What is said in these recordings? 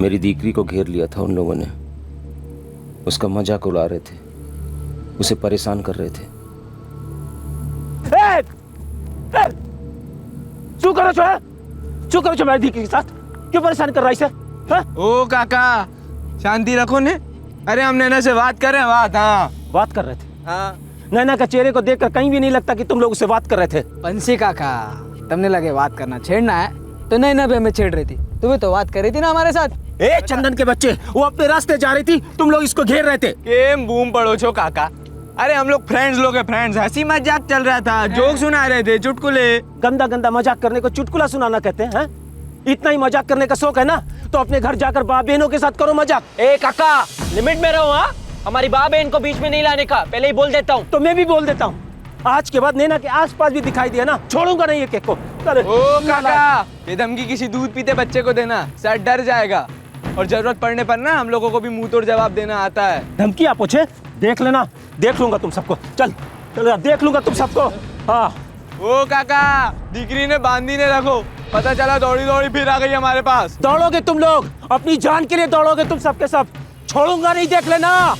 मेरी दीकरी को घेर लिया था उन लोगों ने। उसका मजाक उड़ा रहे थे, उसे परेशान कर रहे थे। चू करो छो मेरी दीकरी के साथ, क्यों परेशान कर रहा है इसे? ओ काका शांति रखो ने। अरे हम नैना से बात कर रहे हैं। बात कर रहे थे? हाँ। नैना का चेहरे को देखकर कहीं भी नहीं लगता कि तुम लोग उससे बात कर रहे थे। बंसी काका, तुमने लगे बात करना छेड़ना है तो नैना भी हमें छेड़ रही थी। तुम्हें तो बात कर रही थी ना हमारे साथ। ए चंदन के बच्चे, वो अपने रास्ते जा रही थी, तुम लोग इसको घेर रहे थे। केम बूम पड़ो छो काका। अरे हम लोग फ्रेंड्स लोग हैं, फ्रेंड्स। हंसी मजाक चल रहा था, जोक सुना रहे थे, चुटकुले। गंदा गंदा मजाक करने को चुटकुला सुनाना कहते हैं? इतना ही मजाक करने का शौक है ना, तो अपने घर जाकर बाप बहनों के साथ करो मजाक। ए काका, लिमिट में रहो। हाँ, हमारी बाप बहन को बीच में नहीं लाने का, पहले ही बोल देता हूँ। तो मैं भी बोल देता हूँ, आज के बाद नैना के आसपास भी दिखाई दिया ना, छोड़ूंगा नहीं ये केक को। ओ काका, ये धमकी किसी दूध पीते बच्चे को देना, सर डर जाएगा। और जरूरत पड़ने पर ना हम लोगों को भी मुंह तोड़ जवाब देना आता है। धमकी आप पूछे? देख लेना, देख लूंगा तुम सबको। चल चल, देख लूंगा तुम सबको। हाँ। ओ काका, दीकरी ने बांधी ने रखो। पता चला दौड़ी दौड़ी फिर आ गई हमारे पास। दौड़ोगे तुम लोग, अपनी जान के लिए दौड़ोगे तुम सबके सब। छोड़ूंगा नहीं, देख लेना।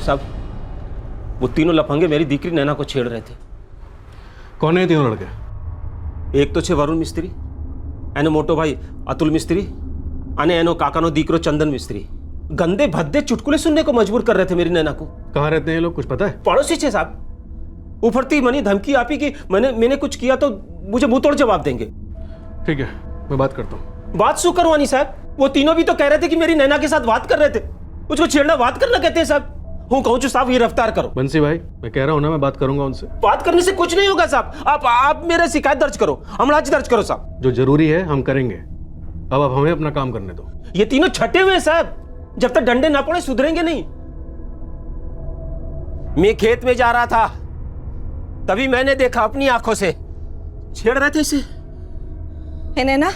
सब वो तीनों लफंगे मेरी दीकरी नैना को छेड़ रहे थे। कौन है तीनों लड़के? एक तो छे वरुण मिस्त्री, एनो मोटो भाई अतुल मिस्त्री, अने एनो काकानो दीकरो चंदन मिस्त्री। गंदे भद्दे चुटकुले सुनने को मजबूर कर रहे थे मेरी नैना को। कहाँ रहते हैं ये लोग, कुछ पता है? पड़ोसी छे साहब। उफरती मनी धमकी आपी की मैंने कुछ किया तो मुझे मुंह तोड़ जवाब देंगे। ठीक है, मैं बात करता हूँ। बात शू करवानी साहब? वो तीनों भी तो कह रहे थे कि मेरी नैना के साथ बात कर रहे थे। उसको छेड़ना बात करना कहते हैं साहब। हूँ कहूँ साहब, ये रफ्तार करो। बंसी भाई, मैं कह रहा हूँ ना, मैं बात करूंगा उनसे। बात करने से कुछ नहीं होगा साहब। आप मेरे शिकायत दर्ज करो, हमला दर्ज करो साहब। जो जरूरी है हम करेंगे। अब आप हमें अपना काम करने दो। ये तीनों छटे हुए हैं साहब, जब तक डंडे ना पड़े सुधरेंगे नहीं। मैं खेत में जा रहा था, तभी मैंने देखा अपनी आंखों से, छेड़ रहे थे इसे। है नैना,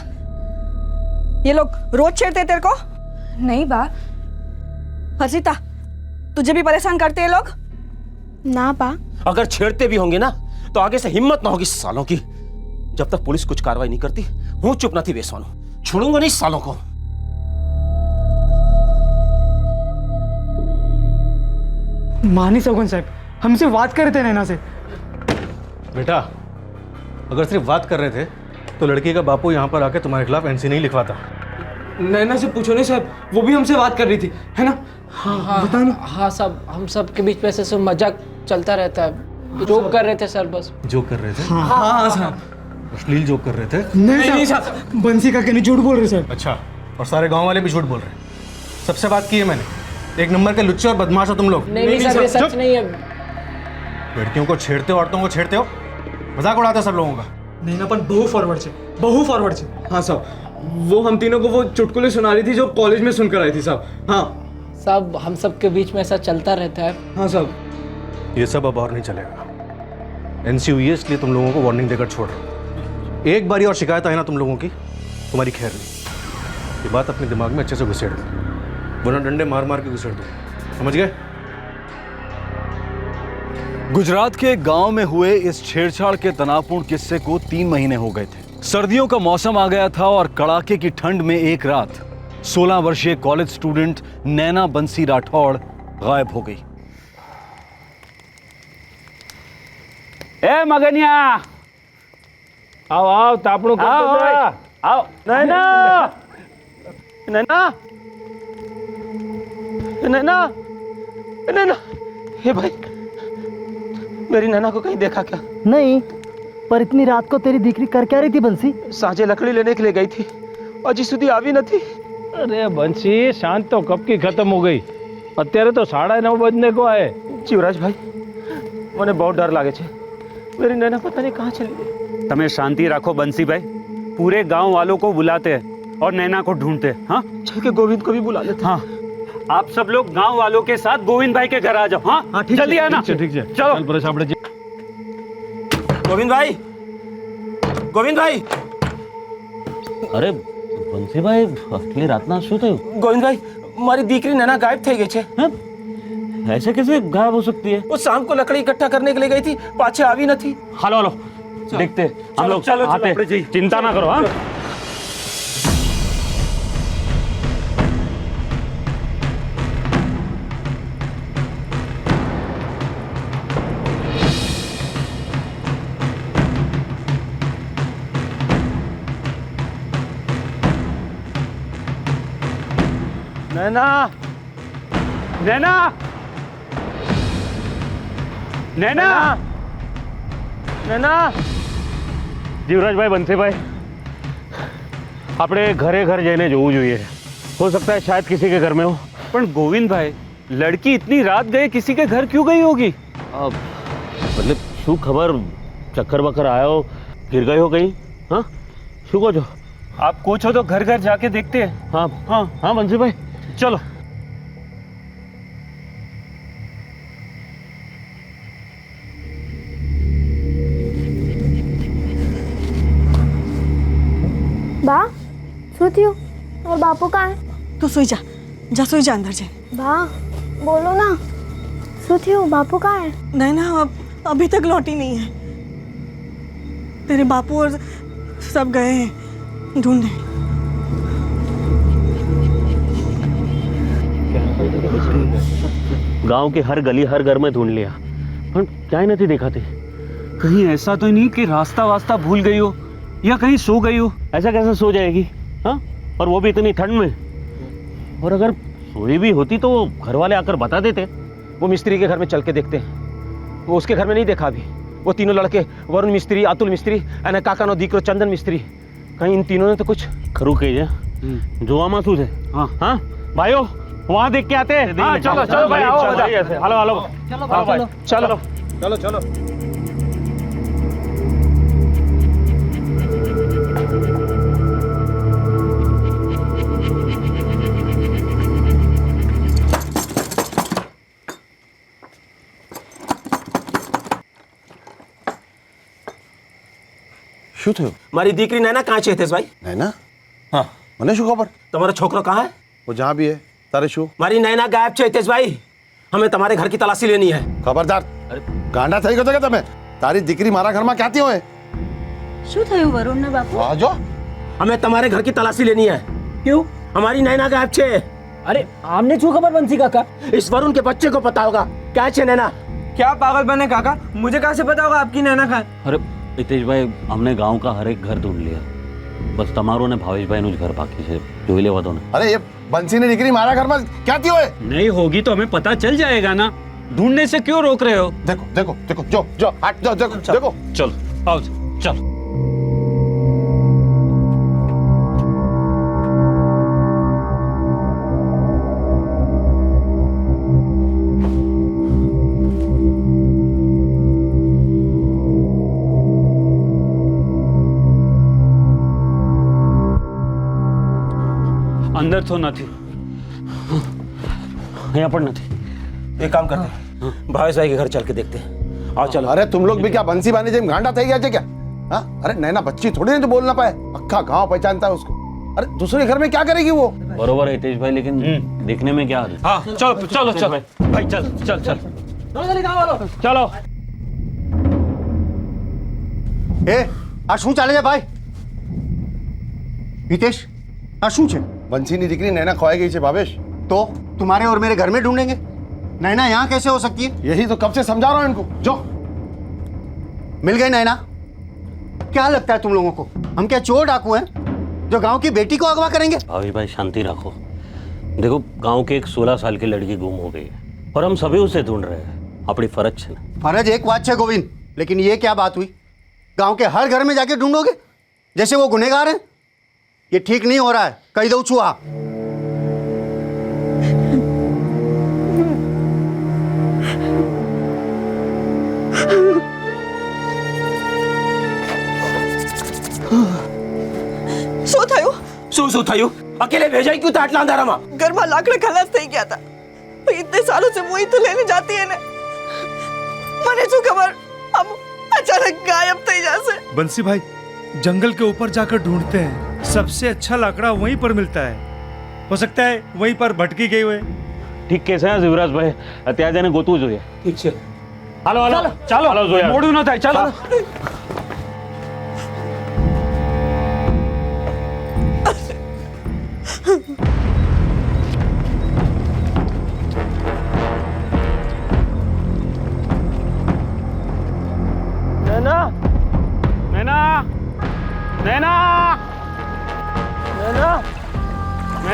ये लोग रोज छेड़ते तेरे को? नहीं बा। हर्षिता, तुझे भी परेशान करते हैं लोग? ना बा। अगर छेड़ते भी होंगे ना, तो आगे से हिम्मत ना होगी सालों की। जब तक पुलिस कुछ कार्रवाई नहीं करती, हूं चुप ना थी बेसवानो। छोड़ूंगा नहीं सालों को। मानी सगुन साहब, हमसे बात कर रहे थे नैना से। बेटा, अगर सिर्फ बात कर रहे थे तो लड़की का बापू यहाँ पर आके तुम्हारे खिलाफ एनसी नहीं लिखवाता। नैना से पूछो नहीं साहब, वो भी हमसे बात कर रही थी, है ना? हाँ हाँ साहब, हम सब के बीच में से सब मजाक चलता रहता है। जोक कर रहे थे सर, बस जोक कर रहे थे? हाँ साहब। अश्लील जोक कर रहे थे? नहीं साहब, बंसी काका ने झूठ बोल रहे सर। अच्छा, और सारे गांव वाले भी झूठ बोल रहे हैं? सबसे बात की है मैंने। एक नंबर के लुच्चे और बदमाश हो तुम लोग। नहीं सर, ये सच नहीं है। लड़कियों को छेड़ते हो, औरतों को छेड़ते हो, मजाक उड़ाते हो सब लोगों का। नैना पण बहु फॉरवर्ड छे। हाँ साहब, वो हम तीनों को वो चुटकुले सुना रही थी जो कॉलेज में सुनकर आई थी साहब। हाँ साहब, हम सब के बीच में ऐसा चलता रहता है। हाँ साहब। ये सब अब और नहीं चलेगा। एनसी हुई है, इसलिए तुम लोगों को वार्निंग देकर छोड़ रहा हूँ। एक बारी और शिकायत आई ना तुम लोगों की, तुम्हारी खैर नहीं। ये बात अपने दिमाग में अच्छे से घुसेड़ दो, वरना डंडे मार मार के घुसेड़ दो। समझ गए? गुजरात के एक गांव में हुए इस छेड़छाड़ के तनावपूर्ण किस्से को 3 महीने हो गए थे। सर्दियों का मौसम आ गया था और कड़ाके की ठंड में एक रात 16 वर्षीय कॉलेज स्टूडेंट नैना बंसी राठौड़ गायब हो गई। ए मगनिया, आओ आओ, तापड़ू आओ। नैना, नैना, नैना, नैना। हे भाई, मेरी नैना को कहीं देखा क्या? नहीं, पर इतनी रात को तेरी दीकरी कर क्या रही थी बंसी? साझे लकड़ी लेने के लिए गई थी, अजी सुधी आवी न थी। अरे बंसी, शांत तो कब की खत्म हो गई। અત્યારે तो 9:30 बजने को आए। शिवराज भाई, મને बहुत डर लागे छे। मेरी नैना पता नहीं कहाँ चली गई। તમે શાંતિ રાખો बंसी भाई, पूरे गांव वालों को बुलाते हैं और नैना को ढूंढते हैं। हाँ, के गोविंद को भी बुला लेते। हाँ, आप सब लोग गांव वालों के साथ गोविंद भाई के घर आ जाओ। हाँ, जल्दी आना। ठीक है, चलो। गोविंद भाई, गोविंद भाई। अरे बंसी भाई, આટલી રાતના શું થયું? गोविंद भाई, મારી દીકરી નૈના ગાયબ થઈ ગઈ છે। ऐसे कैसे गायब हो सकती है? वो शाम को लकड़ी इकट्ठा करने के लिए गई थी, पाछे आवी न थी। હાલો હાલો, देखते हम लोग आते, चिंता ना करो। हाँ नैना, नैना, नैना, नैना, જીવરાજભાઈ, બંસીભાઈ, આપણે ઘરે ઘર જઈને જોવું જોઈએ। हो सकता है शायद किसी के घर में हो। पर गोविंद भाई, लड़की इतनी रात गए किसी के घर क्यों गई होगी? मतलब શું ખબર, ચક્કર બક્કર આવ્યો, गिर गई हो कहीं? हाँ શું કહો છો? आप कोच हो तो घर घर जाके देखते हैं। हाँ हाँ हाँ બંસીભાઈ, चलो। बा શું થયું? और बापू कहाँ है? तू सोई जा सोई जा अंदर जाए। बा बोलो ना, શું થયું? बापू कहाँ है? नैना अभी तक लौटी नहीं है। तेरे बापू और सब गए हैं ढूंढने। गांव की हर गली हर घर में ढूंढ लिया, पर क्या ही नहीं दिखाते। कहीं ऐसा तो नहीं कि रास्ता वास्ता भूल गई हो या कहीं सो गई हो? ऐसा कैसे सो जाएगी? हाँ, और वो भी इतनी ठंड में। और अगर सोई भी होती तो घर वाले आकर बता देते। वो मिस्त्री के घर में चल के देखते हैं। वो उसके घर में नहीं देखा अभी। वो तीनों लड़के, वरुण मिस्त्री, अतुल मिस्त्री અને કાકાનો દીકરો ચંદન મિસ્ત્રી, कहीं इन तीनों ने तो कुछ खरू कही है। જોવામાં શું છે? हाँ हाँ भाइयों, वहाँ देख के आते हैं। हाँ, चलो चलो भाई, आओ चलो, बताइए। हेलो हेलो, हाँ भाई, चलो चलो चलो। શું થયું? મારી દીકરી નૈના કાં છે હિતેશભાઈ? નૈના? હા, મને શું ખબર? તમારો છોકરો કहाँ है? वो जहाँ भी है, तारे शू? મારી નૈના ગાયબ છે હિતેશભાઈ। हमें तुम्हारे घर की तलाशी लेनी है। ખબરદાર, ગાંડા થઈ ગયો છો કે તમે? તારી દીકરી મારા ઘરમાં ક્યાંથી હોય? શું થયું વરુણ ને બાપુ? આ જો, हमें तुम्हारे घर की तलाशी लेनी है। क्यों? हमारी नैना गायब छे। अरे आमने छू खबर बंसी काका? इस वरुण के बच्चे को पता होगा क्या है नैना। क्या पागल बने काका, मुझे कहाँ से पता होगा आपकी नैना कहाँ है? अरे हितेश भाई, हमने गांव का हर एक घर ढूंढ लिया, बस તમારો ને ભાવેશભાઈનું જ ઘર બાકી છે। જોઈ લેવા દો ને। અરે એ બંસીની દીકરી મારા ઘરમાં ક્યાંથી હોય? नहीं होगी तो हमें पता चल जाएगा ना, ढूंढने से क्यों रोक रहे हो? देखो देखो देखो, जो जो हट जाओ, देखो देखो। चलो आओ, चलो। अंदर तो नहीं, यहाँ पर नहीं। एक काम करते हैं, भावेश भाई के घर चल के देखते हैं। आओ चलो। अरे तुम लोग भी क्या बंसी बानी जेम गांडा થઈ ગયા છે क्या? हाँ, अरे नैना बच्ची थोड़ी नहीं जो बोल ना पाए, अक्खा गांव पहचानता है उसको। अरे दूसरे घर में क्या करेगी वो? बरोबर है हितेश भाई, लेकिन देखने में क्या है? हाँ चलो चलो चलो भाई, चल चल चल चलो। ए आ શું ચાલે છે ભાઈ? हितेश आ શું છે? बंसी ની દીકરી नैना खोई गई है भावेश। तो तुम्हारे और मेरे घर में ढूंढेंगे? नैना यहाँ कैसे हो सकती है? यही तो कब से समझा रहा हूँ इनको। जो मिल गई नैना? क्या लगता है तुम लोगों को, हम क्या चोर डाकू हैं जो गांव की बेटी को अगवा करेंगे? भावेश भाई शांति रखो। देखो, गांव की एक 16 साल की लड़की गुम हो गई है और हम सभी उसे ढूंढ रहे हैं। अपनी फर्ज है ना। फर्ज एक बात है गोविंद, लेकिन ये क्या बात हुई? गांव के हर घर में जाके ढूंढोगे जैसे वो गुनहगार हैं? ये ठीक नहीं हो रहा है, कही दो छुआ। શું થયું? શું થયું? अकेले भेजा ही क्यों था आटला अंधाराમાં? ઘરમાં લાકડા ખલાસ થઈ ગયા હતા। तो इतने सालों से मुई तो लेने जाती है ना, મને શું ખબર अब अचानक गायब થઈ जासे। बंसी भाई, जंगल के ऊपर जाकर ढूंढते हैं, सबसे अच्छा लाकड़ा वहीं पर मिलता है। हो सकता है वहीं पर भटकी गई हुए। ठीक कैसे है युवराज भाई, અત્યારે જઈને ગોતવું જોઈએ। ठीक છે, હાલો હાલો ચાલો, હાલો જોયા મોડું ન થાય, ચાલો।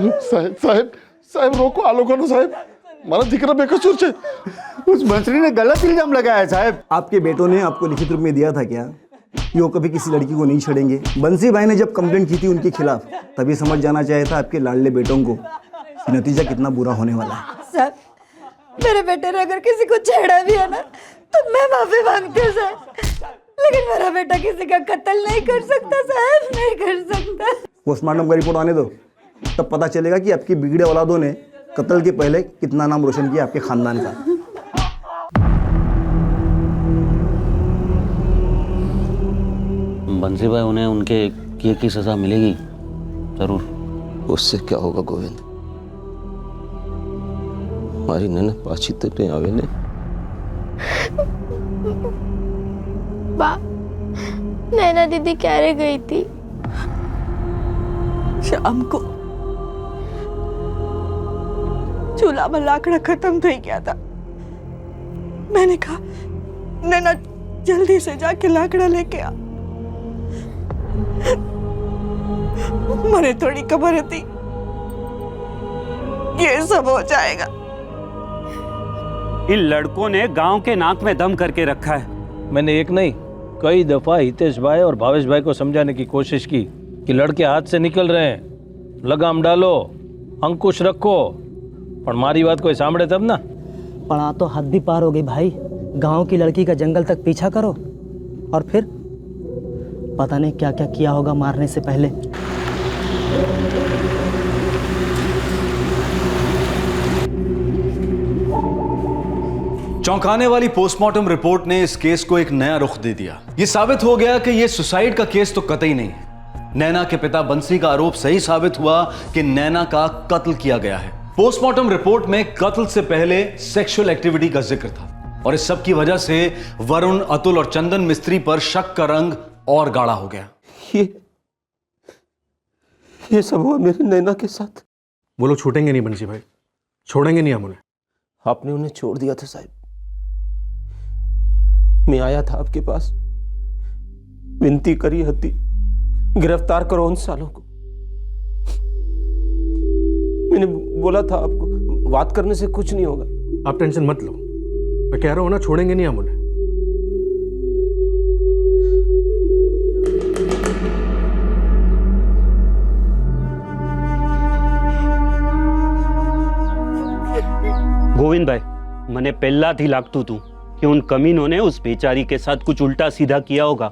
साहेब साहेब साहेब रोको आलोकनो साहेब मारा दिकरा बेकसूर छे। उस बंसरी ने गलत इल्जाम लगाया है साहब। आपके बेटों ने आपको लिखित रूप में दिया था क्या कि वो कभी किसी लड़की को नहीं छेड़ेंगे? बंसी भाई ने जब कंप्लेंट की थी उनके खिलाफ, तभी समझ जाना चाहिए था आपके लाडले बेटों को कि नतीजा कितना बुरा होने वाला है। सर, मेरे बेटे ने अगर किसी को छेड़ा भी है ना तो मैं माफी मांगती हूँ सर, लेकिन मेरा बेटा किसी का कत्ल नहीं कर सकता साहब, नहीं कर सकता। पोस्टमार्टम का रिपोर्ट आने दो, तब पता चलेगा कि आपकी बिगड़े औलादों ने कत्ल के पहले कितना नाम रोशन किया आपके खानदान का। बंसी भाई, उन्हें उनके किए की सजा मिलेगी जरूर। उससे क्या होगा गोविंद? हमारी नैना पाछी तक नहीं आवे ने। बा, नैना दीदी कह रही गई थी शाम को चूल्हा में लाकड़ा खत्म થઈ गया था। मैंने कहा नैना जल्दी से जाके लाकड़ा लेके आ। मुझे थोड़ी खबर थी ये सब हो जाएगा। इन लड़कों ने गांव के नाक में दम करके रखा है। मैंने एक नहीं कई दफा हितेश भाई और भावेश भाई को समझाने की कोशिश की कि लड़के हाथ से निकल रहे हैं, लगाम डालो, अंकुश रखो, पर हमारी बात कोई सामने तब ना। पढ़ा तो हद भी पार हो गई भाई। गांव की लड़की का जंगल तक पीछा करो और फिर पता नहीं क्या क्या किया होगा मारने से पहले। चौंकाने वाली पोस्टमार्टम रिपोर्ट ने इस केस को एक नया रुख दे दिया। यह साबित हो गया कि यह सुसाइड का केस तो कतई नहीं है। नैना के पिता बंसी का आरोप सही साबित हुआ कि नैना का कत्ल किया गया है। पोस्टमार्टम रिपोर्ट में कत्ल से पहले सेक्सुअल एक्टिविटी का जिक्र था और इस सब की वजह से वरुण, अतुल और चंदन मिस्त्री पर शक का रंग और गाढ़ा हो गया। ये सब हुआ मेरी नैना के साथ। वो लोग छूटेंगे नहीं बंसी भाई, छोड़ेंगे नहीं हम उन्हें। आपने उन्हें छोड़ दिया था साहब। मैं आया था आपके पास, विनती करी हती गिरफ्तार करो उन सालों को। मैंने बोला था आपको बात करने से कुछ नहीं होगा। आप टेंशन मत लो, मैं कह रहा हूं ना, छोड़ेंगे नहीं हम उन्हें। गोविंद भाई, मैंने पहला थी लागतू तू कि उन कमीनों ने उस बेचारी के साथ कुछ उल्टा सीधा किया होगा।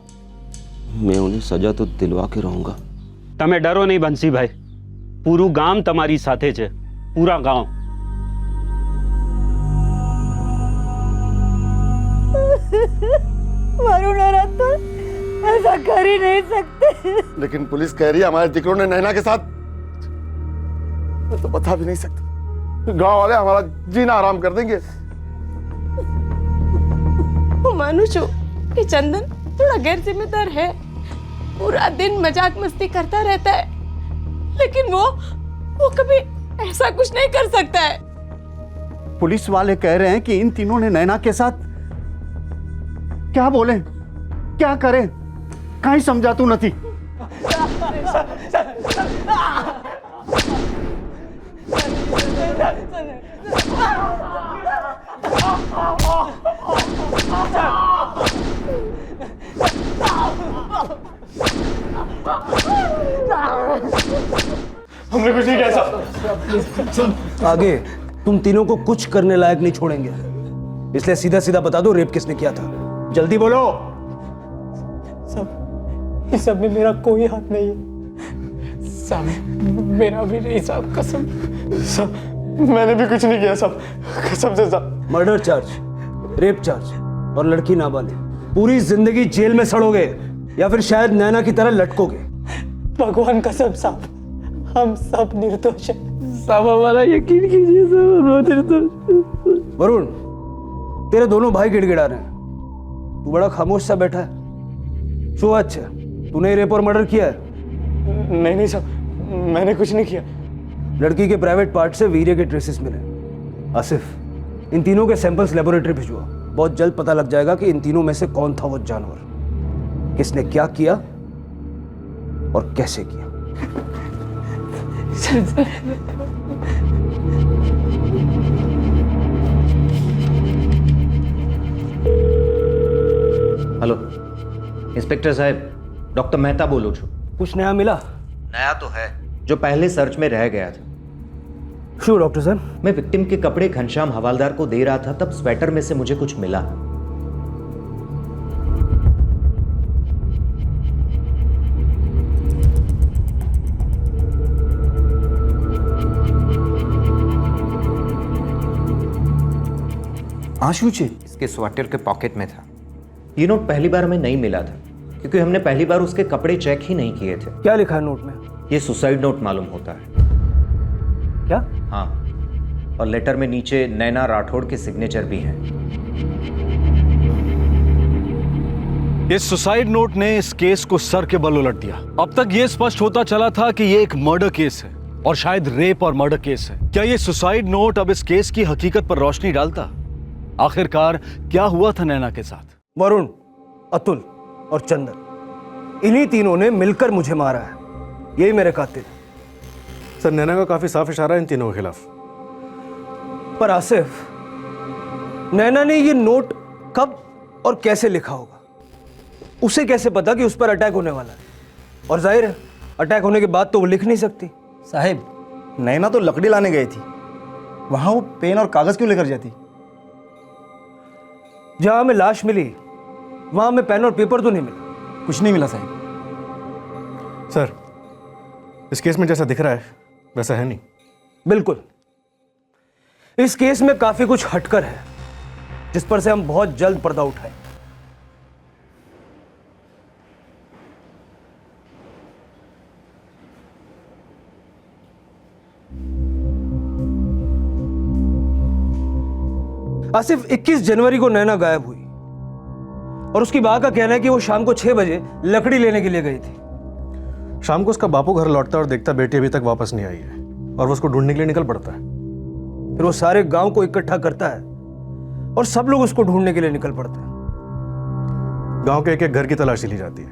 मैं उन्हें सजा तो दिलवा के रहूंगा। तमे डरो नहीं बंसी भाई, पूरू गाम तमारी साथे छे, पूरा गांव। वरुण और अतुल ऐसा कर ही नहीं सकते। लेकिन पुलिस कह रही है हमारे दिकरों ने नैना के साथ। मैं तो बता भी नहीं सकता, गांव वाले हमारा जीना आराम कर देंगे। मानू छू कि चंदन थोड़ा गैर जिम्मेदार है, पूरा दिन मजाक मस्ती करता रहता है, लेकिन वो कभी ऐसा कुछ नहीं कर सकता है। पुलिस वाले कह रहे हैं कि इन तीनों ने नैना के साथ। क्या बोले, क्या करें, कहीं समझातू नहीं। हमने कुछ नहीं किया साहब। आगे तुम तीनों को कुछ करने लायक नहीं छोड़ेंगे, इसलिए सीधा सीधा बता दो रेप किसने किया था। जल्दी बोलो। सब इस सब में मेरा कोई हाथ नहीं है साहब, मेरा भी नहीं साहब, कसम साहब, मैंने भी कुछ नहीं किया साहब, कसम से साहब। मर्डर चार्ज, रेप चार्ज और लड़की नाबालिग, पूरी जिंदगी जेल में सड़ोगे या फिर शायद नैना की तरह लटकोगे। भगवान कसम साहब, हम सब निर्दोष हैं साहब, हमारा यकीन कीजिए साहब, हम निर्दोष। वरुण, तेरे दोनों भाई गिड़गिड़ा रहे हैं, तू बड़ा खामोश सा बैठा है। शो अच्छा, तूने रेप और मर्डर किया है? नहीं साहब, मैंने कुछ नहीं किया। लड़की के प्राइवेट पार्ट से वीर्य के ट्रेसेस मिले। आसिफ, इन तीनों के सैंपल्स लेबोरेटरी भिजवा। बहुत जल्द पता लग जाएगा कि इन तीनों में से कौन था वो जानवर, किसने क्या किया और कैसे किया। हेलो इंस्पेक्टर साहब, डॉक्टर मेहता बोलो छो। कुछ नया मिला? नया तो है, जो पहले सर्च में रह गया था। शू डॉक्टर साहब? मैं विक्टिम के कपड़े घनश्याम हवालदार को दे रहा था, तब स्वेटर में से मुझे कुछ मिला। आशु चे इसके स्वेटर के पॉकेट में था। ये नोट पहली बार हमें नहीं मिला था, क्योंकि हमने पहली बार उसके कपड़े चेक ही नहीं किए थे। क्या लिखा है नोट में? ये सुसाइड नोट मालूम होता है। क्या? हाँ, और लेटर में नीचे नैना राठौड़ के सिग्नेचर भी हैं। इस सुसाइड नोट ने इस केस को सर के बल उलट दिया। अब तक यह स्पष्ट होता चला था कि यह एक मर्डर केस है, और शायद रेप और मर्डर केस है। क्या यह सुसाइड नोट अब इस केस की हकीकत पर रोशनी डालता? आखिरकार क्या हुआ था नैना के साथ? वरुण, अतुल और चंदन, इन्हीं तीनों ने मिलकर मुझे मारा है। यही मेरे कातिल। सर, नैना का काफी साफ इशारा है इन तीनों के खिलाफ। पर आसिफ, नैना ने ये नोट कब और कैसे लिखा होगा? उसे कैसे पता कि उस पर अटैक होने वाला है? और जाहिर है, अटैक होने के बाद तो वो लिख नहीं सकती। साहिब, नैना तो लकड़ी लाने गई थी, वहां वो पेन और कागज क्यों लेकर जाती? जहां हमें लाश मिली वहां हमें पेन और पेपर तो नहीं मिला। कुछ नहीं मिला साहिब। सर, इस केस में जैसा दिख रहा है वैसा है नहीं। बिल्कुल, इस केस में काफी कुछ हटकर है, जिस पर से हम बहुत जल्द पर्दा उठाएं। आसिफ, 21 जनवरी को नैना गायब हुई, और उसकी मां का कहना है कि वो शाम को 6 बजे लकड़ी लेने के लिए गई थी। शाम को उसका बापू घर लौटता और देखता बेटी अभी तक वापस नहीं आई है, और वो उसको ढूंढने के लिए निकल पड़ता है। फिर वो सारे गांव को इकट्ठा करता है और सब लोग उसको ढूंढने के लिए निकल पड़ते हैं। गांव के एक एक घर की तलाशी ली जाती है,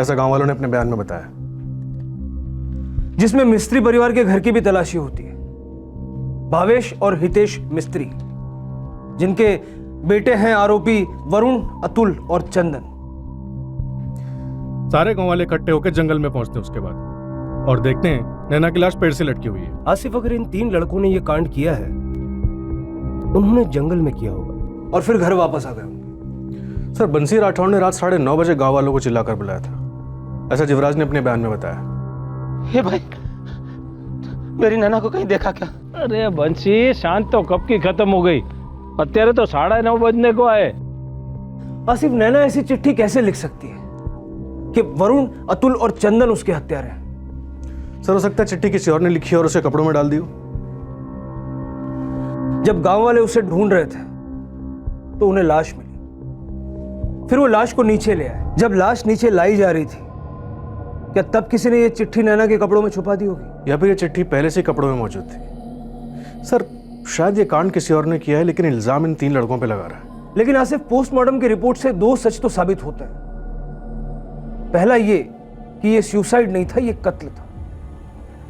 ऐसा गांव वालों ने अपने बयान में बताया, जिसमें मिस्त्री परिवार के घर की भी तलाशी होती है। भावेश और हितेश मिस्त्री, जिनके बेटे हैं आरोपी वरुण, अतुल और चंदन। सारे गांव वाले इकट्ठे होकर जंगल में पहुंचते हैं उसके बाद, और देखते हैं नैना की लाश पेड़ से लटकी हुई है। आसिफ, अगर इन 3 लड़कों ने यह कांड किया है, उन्होंने जंगल में किया होगा और फिर घर वापस आ गए। सर, बंसी राठौड़ ने रात 9:30 बजे गांव वालों को चिल्लाकर बुलाया था, ऐसा जिवराज ने अपने बयान में बताया। हे भाई, मेरी नैना को कहीं देखा क्या? अरे बंसी, शांत तो कब की खत्म हो गई, અત્યારે तो 9:30 बजने को आए। आसिफ, नैना ऐसी चिट्ठी कैसे लिख सकती है कि वरुण, अतुल और चंदन उसके हत्यारे हैं? सर, हो सकता है चिट्ठी किसी और ने लिखी और उसे कपड़ों में डाल दी हो। जब गांव वाले उसे ढूंढ रहे थे तो उन्हें लाश मिली, फिर वो लाश को नीचे ले आए। जब लाश नीचे लाई जा रही थी, क्या तब किसी ने ये चिट्ठी नैना के कपड़ों में छुपा दी होगी? या फिर ये चिट्ठी पहले से कपड़ों में मौजूद थी? सर, शायद ये कांड किसी और ने किया है, लेकिन इल्जाम इन 3 लड़कों पे लगा रहा है। लेकिन आसिफ, पोस्टमार्टम की रिपोर्ट से 2 सच तो साबित होते हैं। पहला ये कि ये सुसाइड नहीं था, ये कत्ल था,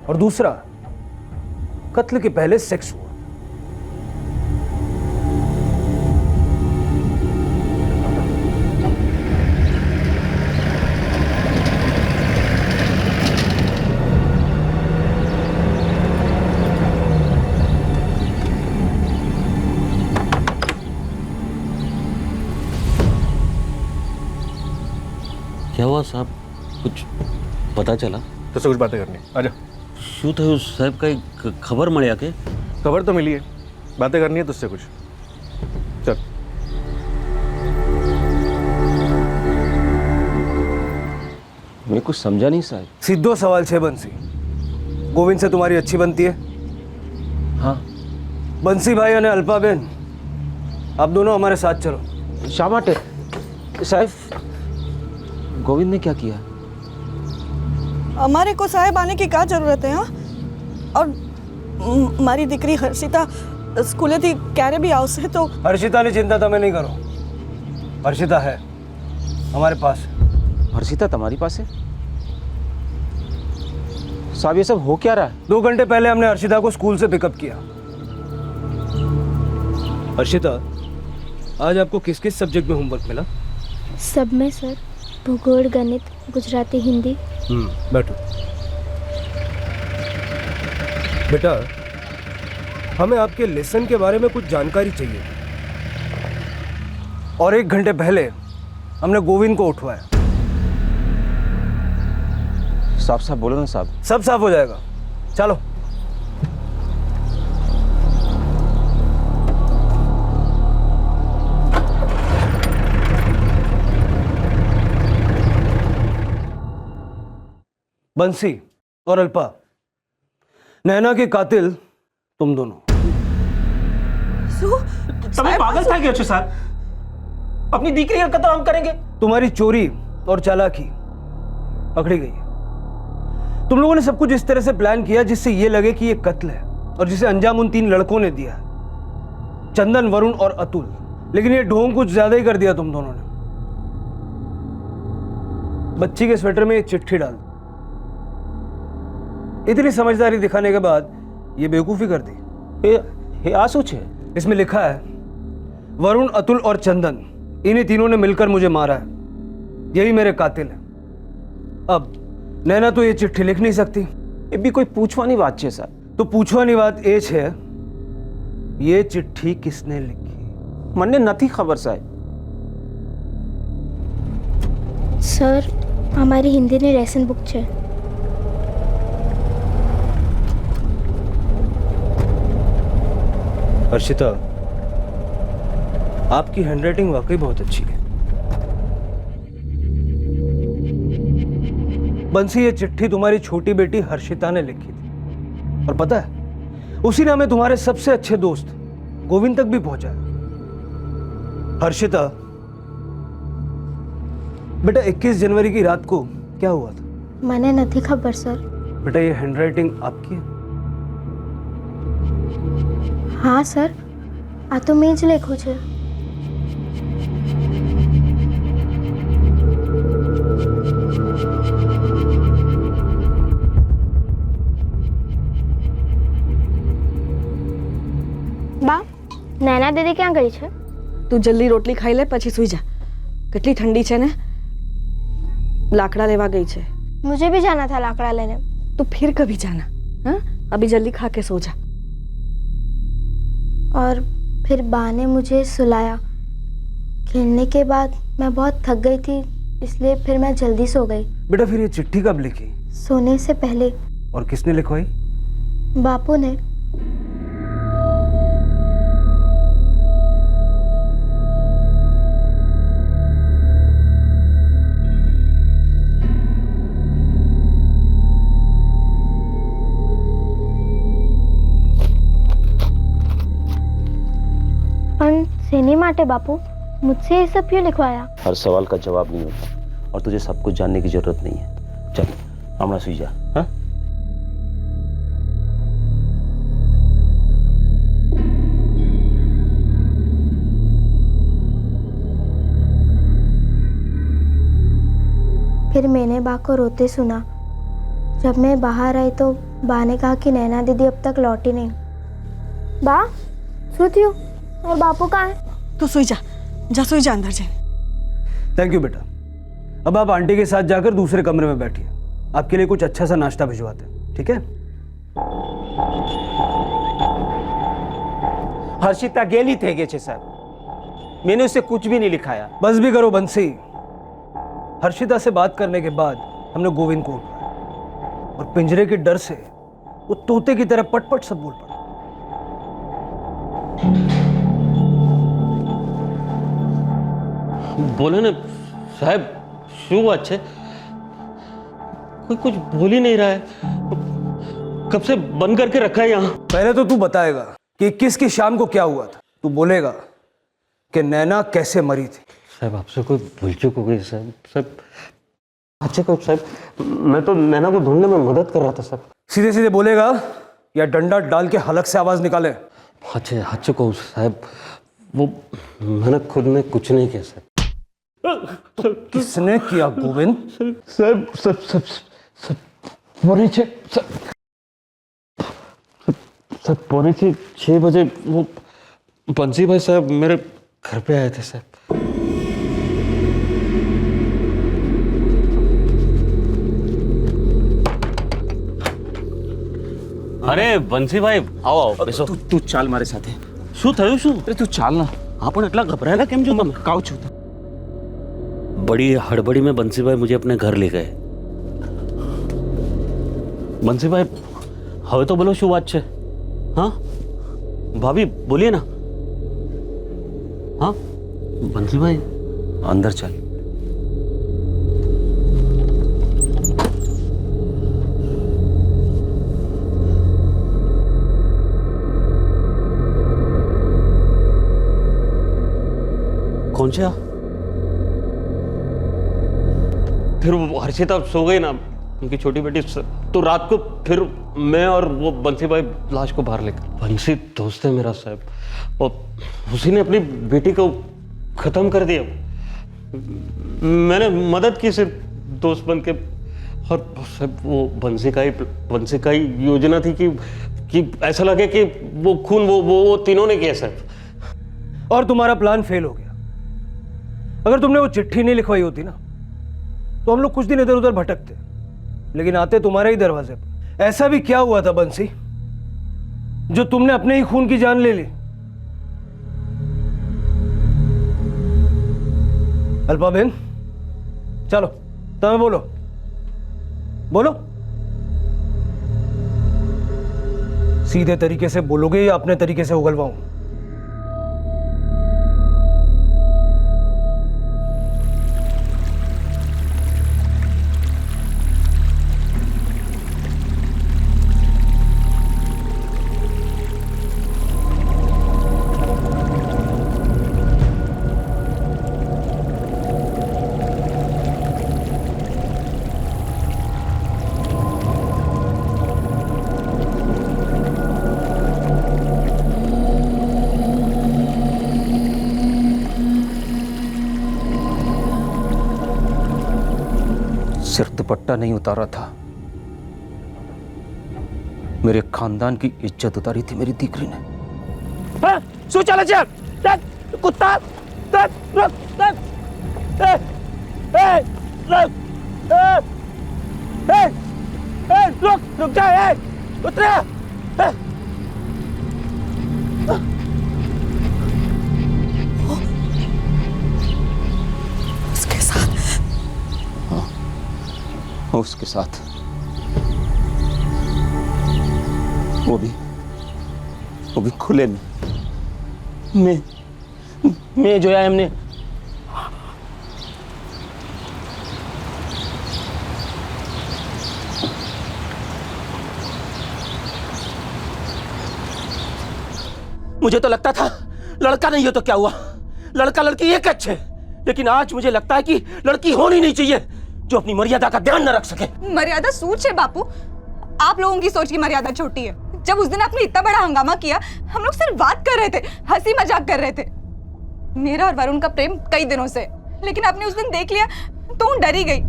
और दूसरा, कत्ल के पहले सेक्स हुआ। क्या हुआ साहब, कुछ पता चला? तुझसे कुछ बातें करनी, आजा। શું થયું સાહેબ, કઈ ખબર મળ્યા કે? खबर तो मिली है, बातें करनी है तुझसे कुछ। चल। मैं कुछ समझा नहीं साहब। सीधो सवाल छे बंसी, गोविंद से तुम्हारी अच्छी बनती है? हाँ। बंसी भाई और अल्पा बहन, आप दोनों हमारे साथ चलो। શા માટે साहब? गोविंद ने क्या किया? हमारे को साहेब आने की क्या जरूरत है? हाँ, और मारी दीकरी हर्षिता स्कूले थी क्यारे भी आवशे तो। हर्षिता ने चिंता તમે नहीं करो, हर्षिता है हमारे पास। हर्षिता तुम्हारी पास है? साहब ये सब हो क्या रहा है? 2 घंटे पहले हमने हर्षिता को स्कूल से पिकअप किया। हर्षिता, आज आपको किस किस सब्जेक्ट में होमवर्क मिला? सब में सर, भूगोल, गणित, गुजराती, हिंदी। बैठो। बेटा, हमें आपके लेसन के बारे में कुछ जानकारी चाहिए। और 1 घंटे पहले हमने गोविंद को उठवाया। साफ साफ बोलो ना साहब। सब साफ हो जाएगा, चलो। बंसी और अल्पा, नैना के कातिल तुम दोनों। તમે પાગલ થઈ ગયો છો સાહેબ? अपनी दीकरी का कत्ल हम करेंगे? तुम्हारी चोरी और चालाकी पकड़ी गई है। तुम लोगों ने सब कुछ इस तरह से प्लान किया जिससे ये लगे कि ये कत्ल है, और जिसे अंजाम उन 3 लड़कों ने दिया, चंदन, वरुण और अतुल। लेकिन ये ढोंग कुछ ज्यादा ही कर दिया तुम दोनों ने। बच्ची के स्वेटर में एक चिट्ठी डाल दी। इतनी समझदारी दिखाने के बाद ये बेवकूफी कर दी। ये आसूच है। इसमें लिखा है, वरुण, अतुल और चंदन, इन्हीं तीनों ने मिलकर मुझे मारा है। यही मेरे कातिल हैं। अब नैना तो ये चिट्ठी लिख नहीं सकती। ये भी कोई पूछवानी बात है साहब। तो पूछवानी बात ये है, ये चिट्ठी किसने लिखी? મને નથી ખબર સાહેબ। सर, हमारी हिंदी ने लेसन बुक છે। हर्षिता, आपकी हैंडराइटिंग वाकई बहुत अच्छी है। बंसी, ये चिट्ठी तुम्हारी छोटी बेटी हर्षिता ने लिखी थी, और पता है, उसी ने हमें तुम्हारे सबसे अच्छे दोस्त गोविंद तक भी पहुंचाया। हर्षिता बेटा, 21 जनवरी की रात को क्या हुआ था? મને નથી ખબર સર। बेटा, ये हैंडराइटिंग आपकी है? हाँ सर, आ तो मैं ज લખ્યું છે। બા, નૈના દીદી ક્યાં ગઈ છે? તું જલ્દી રોટલી ખાઈ લે પછી સૂઈ જા। કેટલી ઠંડી છે ને। લાકડા લેવા ગઈ છે। मुझे भी जाना था लाकड़ा लेने। तो फिर कभी जाना। हाँ, अभी जल्दी खा के सो जा। और फिर बा ने मुझे सुलाया। खेलने के बाद मैं बहुत थक गई थी, इसलिए फिर मैं जल्दी सो गई। बेटा, फिर ये चिट्ठी कब लिखी? सोने से पहले। और किसने लिखवाई? बापू ने। सेनी माटे बापू, मुझसे ये सब क्यों लिखवाया? हर सवाल का जवाब नहीं होता, और तुझे सब कुछ जानने की जरूरत नहीं है। चल, हमारा सुई जा। हाँ? फिर मैंने बा को रोते सुना। जब मैं बाहर आई तो बा ने कहा कि नैना दीदी अब तक लौटी नहीं। बा, सोती हो? और बापू कहाँ है? तू सोई जा, जा सोई जा अंदर जाए। थैंक यू बेटा। अब आप आंटी के साथ जाकर दूसरे कमरे में बैठिए, आपके लिए कुछ अच्छा सा नाश्ता भिजवाते हैं, ठीक है? हर्षिता गेली थे गए छे साहब। मैंने उसे कुछ भी नहीं लिखाया। बस भी करो बंसी। हर्षिता से बात करने के बाद हमने गोविंद को उठाया, और पिंजरे के डर से वो तोते की तरह पटपट सब बोल पड़ा। बोले ना साहब, शू बात है? कोई कुछ बोल ही नहीं रहा है। कब से बंद करके रखा है यहाँ? पहले तो तू बताएगा कि 21 की शाम को क्या हुआ था। तू बोलेगा कि नैना कैसे मरी थी। साहब, आपसे कोई भूल चूक हो गई साहब। साहब, अच्छे को साहब, मैं तो नैना को ढूंढने में मदद कर रहा था साहब। सीधे सीधे बोलेगा या डंडा डाल के हलक से आवाज निकाले? अच्छे को साहब, वो मैंने खुद ने कुछ नहीं किया साहब। किसने किया गोविंद? साहब, सब पौने छः सर पौने छः बजे वो बंसी भाई साहब मेरे घर पे आए थे सर। અરે બંસીભાઈ આવો આવો બેસો તું ચાલ મારી સાથે શું થયું શું અરે તું ચાલ ના હા પણ એટલા ગભરાયેલા કેમ છો તમે કાઉ છું बड़ी हड़बड़ी में बंसी भाई मुझे अपने घर ले गए। बंसी भाई હવે તો બોલો શું વાત છે? हाँ भाभी बोलिए ना। हाँ बंसी भाई अंदर चल। कौन सा? फिर वो हर्षिता सो गई ना, उनकी छोटी बेटी, तो रात को फिर मैं और वो बंसी भाई लाश को बाहर लेकर। बंसी दोस्त है मेरा साहब, और उसी ने अपनी बेटी को खत्म कर दिया। मैंने मदद की सिर्फ दोस्त बन के, और साहब वो बंसी का ही योजना थी कि ऐसा लगे कि वो खून वो तीनों ने किया साहब। और तुम्हारा प्लान फेल हो गया। अगर तुमने वो चिट्ठी नहीं लिखवाई होती ना, तो हम लोग कुछ दिन इधर उधर भटकते, लेकिन आते तुम्हारे ही दरवाजे पर। ऐसा भी क्या हुआ था बंसी जो तुमने अपने ही खून की जान ले ली? अल्पा बहन चलो तुम्हें बोलो बोलो, सीधे तरीके से बोलोगे या अपने तरीके से उगलवाऊं? सिर्फ दुपट्टा नहीं उतारा था, मेरे खानदान की इज्जत उतारी थी मेरी दीकरी ने। शू चला चल कुत्ता, रुक रुक जा, उतरे। उसके साथ उसके साथ वो भी खुले में जो है हमने। मुझे तो लगता था लड़का नहीं हो तो क्या हुआ, लड़का लड़की एक अच्छे, लेकिन आज मुझे लगता है कि लड़की होनी नहीं चाहिए जो अपनी मर्यादा का ध्यान न रख सके। मर्यादा सूच है बापू, आप लोगों की सोच की मर्यादा छोटी है। जब उस दिन आपने इतना बड़ा हंगामा किया, हम लोग सिर्फ बात कर रहे थे, हंसी मजाक कर रहे थे। मेरा और वरुण का प्रेम कई दिनों से, लेकिन आपने उस दिन देख लिया तो डर ही गई।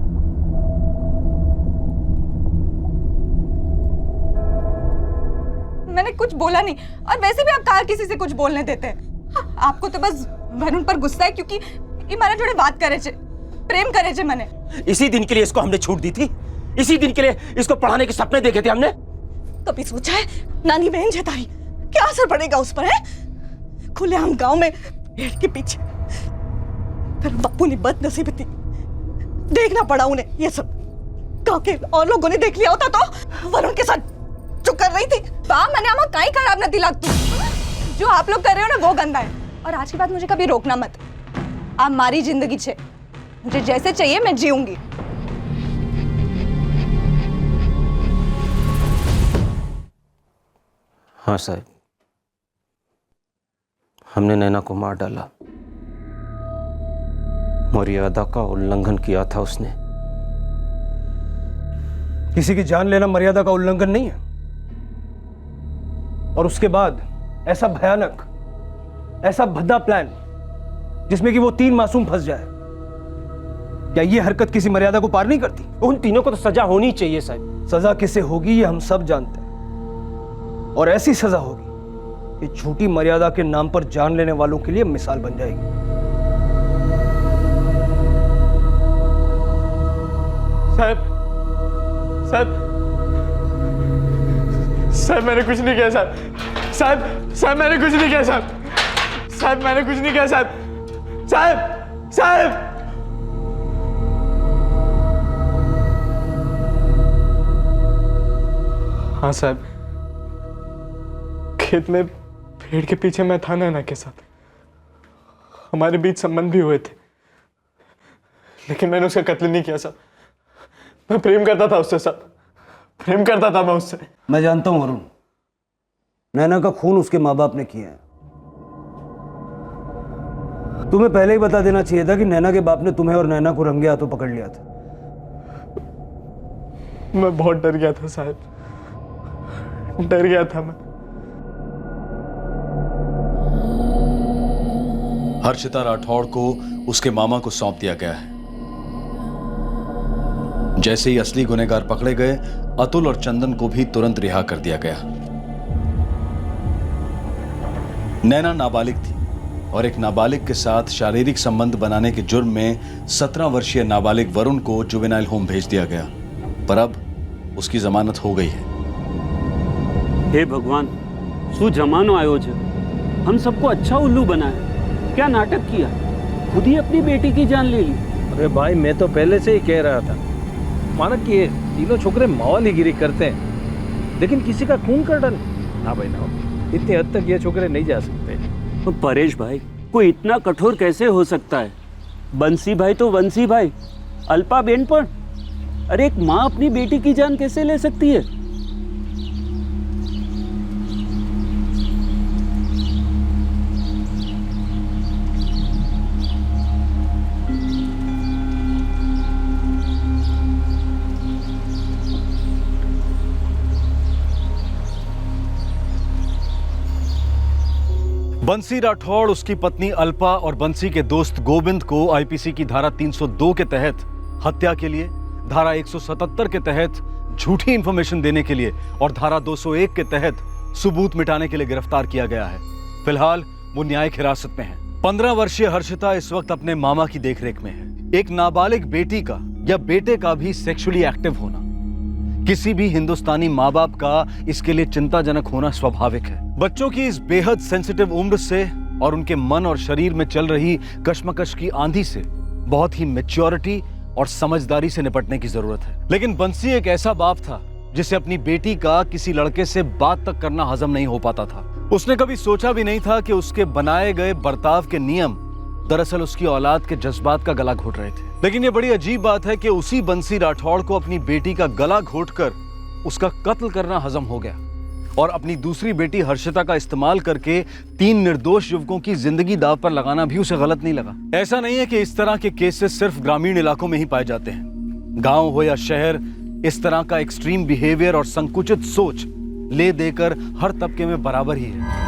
मैंने कुछ बोला नहीं, और वैसे भी आप कहाँ किसी से कुछ बोलने देते हैं? आपको तो बस वरुण पर गुस्सा है क्योंकि ये मारा जोड़े बात करे छे, प्रेम करे छे। मैंने इसी दिन के लिए इसको हमने छूट दी थी, इसी दिन के लिए इसको पढ़ाने के सपने देखे थे हमने। कभी सोचा है नानी बहन है तारी, क्या असर पड़ेगा उस पर है? खुलेआम गांव में पेड़ के पीछे फिर बापू ने बदनसीबी थी, देखना पड़ा उन्हें ये सब। गांव के और लोगों ने देख लिया होता तो वरुण के साथ जो कर रही थी। मैंने आमा कहीं खराब नहीं लगती, जो आप लोग कर रहे हो ना वो गंदा है। और आज के बाद मुझे कभी रोकना मत। आप मारी जिंदगी छे, मुझे जैसे चाहिए मैं जीऊंगी। हाँ साहब, हमने नैना को मार डाला, मर्यादा का उल्लंघन किया था उसने। किसी की जान लेना मर्यादा का उल्लंघन नहीं है, और उसके बाद ऐसा भयानक, ऐसा भद्दा प्लान जिसमें कि वो 3 मासूम फंस जाए, क्या ये हरकत किसी मर्यादा को पार नहीं करती? उन तीनों को तो सजा होनी चाहिए साहब, सजा किसे होगी ये हम सब जानते हैं, और ऐसी सजा होगी कि झूठी मर्यादा के नाम पर जान लेने वालों के लिए मिसाल बन जाएगी। साहब साहब साहब मैंने कुछ नहीं किया साहब। साहब साहब मैंने कुछ नहीं किया साहब। साहब मैंने कुछ नहीं किया साहब। साहब साहब हाँ साहब, खेत में पेड़ के पीछे मैं था नैना के साथ। हमारे बीच संबंध भी हुए थे, लेकिन मैंने उसका कत्ल नहीं किया साहब। मैं प्रेम करता था उससे साहब, प्रेम करता था मैं उससे। मैं जानता हूं वरुण, नैना का खून उसके माँ बाप ने किया है। तुम्हें पहले ही बता देना चाहिए था कि नैना के बाप ने तुम्हें और नैना को रंगे हाथों पकड़ लिया था। मैं बहुत डर गया था साहब, डर गया था मैं। हर्षिता राठौड़ को उसके मामा को सौंप दिया गया है। जैसे ही असली गुनहगार पकड़े गए, अतुल और चंदन को भी तुरंत रिहा कर दिया गया। नैना नाबालिग थी और एक नाबालिग के साथ शारीरिक संबंध बनाने के जुर्म में 17 वर्षीय नाबालिग वरुण को जुवेनाइल होम भेज दिया गया, पर अब उसकी जमानत हो गई है। हे भगवान, सु जमानो आयो छे, हम सबको अच्छा उल्लू बनाया, क्या नाटक किया, खुद ही अपनी बेटी की जान ले ली। अरे भाई, मैं तो पहले से ही कह रहा था, माना कि ये तीनों छोकरे मवालीगिरी करते हैं, लेकिन किसी का खून कर डाले ना भाई ना, इतनी हद तक ये छोकरे नहीं जा सकते। तो परेश भाई, कोई इतना कठोर कैसे हो सकता है? बंसी भाई तो बंसी भाई, अल्पा बेन पर, अरे एक माँ अपनी बेटी की जान कैसे ले सकती है? बंसी राठौड़, उसकी पत्नी अल्पा और बंसी के दोस्त गोविंद को आईपीसी की धारा 302 के तहत हत्या के लिए, धारा 177 के तहत झूठी इंफॉर्मेशन देने के लिए और धारा 201 के तहत सबूत मिटाने के लिए गिरफ्तार किया गया है। फिलहाल वो न्यायिक हिरासत में है। 15 वर्षीय हर्षिता इस वक्त अपने मामा की देखरेख में है। एक नाबालिग बेटी का या बेटे का भी सेक्सुअली एक्टिव होना किसी भी हिंदुस्तानी माँ बाप का इसके लिए चिंताजनक होना स्वाभाविक है। बच्चों की इस बेहद सेंसिटिव उम्र से और उनके मन और शरीर में चल रही कश्मकश की आंधी से बहुत ही मैच्योरिटी और समझदारी से निपटने की जरूरत है। लेकिन बंसी एक ऐसा बाप था जिसे अपनी बेटी का किसी लड़के से बात तक करना हजम नहीं हो पाता था। उसने कभी सोचा भी नहीं था कि उसके बनाए गए बर्ताव के नियम दरअसल उसकी औलाद के जज्बात का गला घोट रहे थे। लेकिन ये बड़ी अजीब बात है कि उसी बंसी राठौड़ को अपनी बेटी का गला घोटकर उसका कत्ल करना हजम हो गया और अपनी दूसरी बेटी हर्षिता का इस्तेमाल करके 3 निर्दोष युवकों की जिंदगी दांव पर लगाना भी उसे गलत नहीं लगा। ऐसा नहीं है कि इस तरह के केसेस सिर्फ ग्रामीण इलाकों में ही पाए जाते हैं। गांव हो या शहर, इस तरह का एक्सट्रीम बिहेवियर और संकुचित सोच ले देकर हर तबके में बराबर ही है।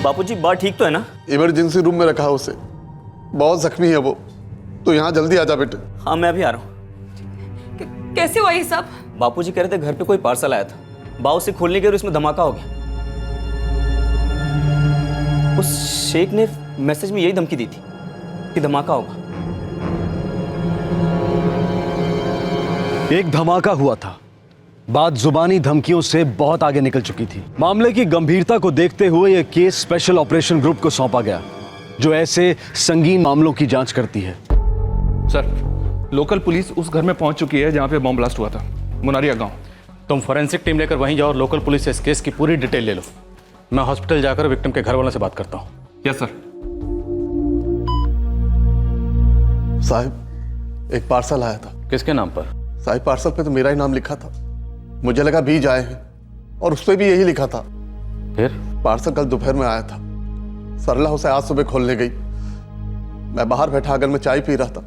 बापूजी, बात ठीक तो है ना? इमरजेंसी रूम में रखा है उसे, बहुत जख्मी है वो, तो यहाँ जल्दी आ जा बेटे। हाँ, मैं अभी आ रहा हूँ। कैसे हुआ ये सब? बापूजी कह रहे थे घर पे कोई पार्सल आया था, बाव से खोलने के और इसमें धमाका हो गया। उस शेख ने मैसेज में यही धमकी दी थी कि धमाका होगा। एक धमाका हुआ था, बात जुबानी धमकियों से बहुत आगे निकल चुकी थी। मामले की गंभीरता को देखते हुए यह केस स्पेशल ऑपरेशन ग्रुप को सौंपा गया, जो ऐसे संगीन मामलों की जांच करती है। सर, लोकल पुलिस उस घर में पहुंच चुकी है जहां पे बॉम्ब ब्लास्ट हुआ था, मुनारिया गांव। तुम फोरेंसिक टीम लेकर वहीं जाओ और लोकल पुलिस से इस केस की पूरी डिटेल ले लो। मैं हॉस्पिटल जाकर विक्टिम के घर वालों से बात करता हूँ। Yes sir. साहब, एक पार्सल आया था। किसके नाम पर? साहब, पार्सल पे तो मेरा ही नाम लिखा था। मुझे लगा बीज आए हैं और उस पे भी यही लिखा था। फिर पार्सल कल दोपहर में आया था, सरला उसे आज सुबह खोलने गई। मैं बाहर बैठा आंगन में चाय पी रहा था।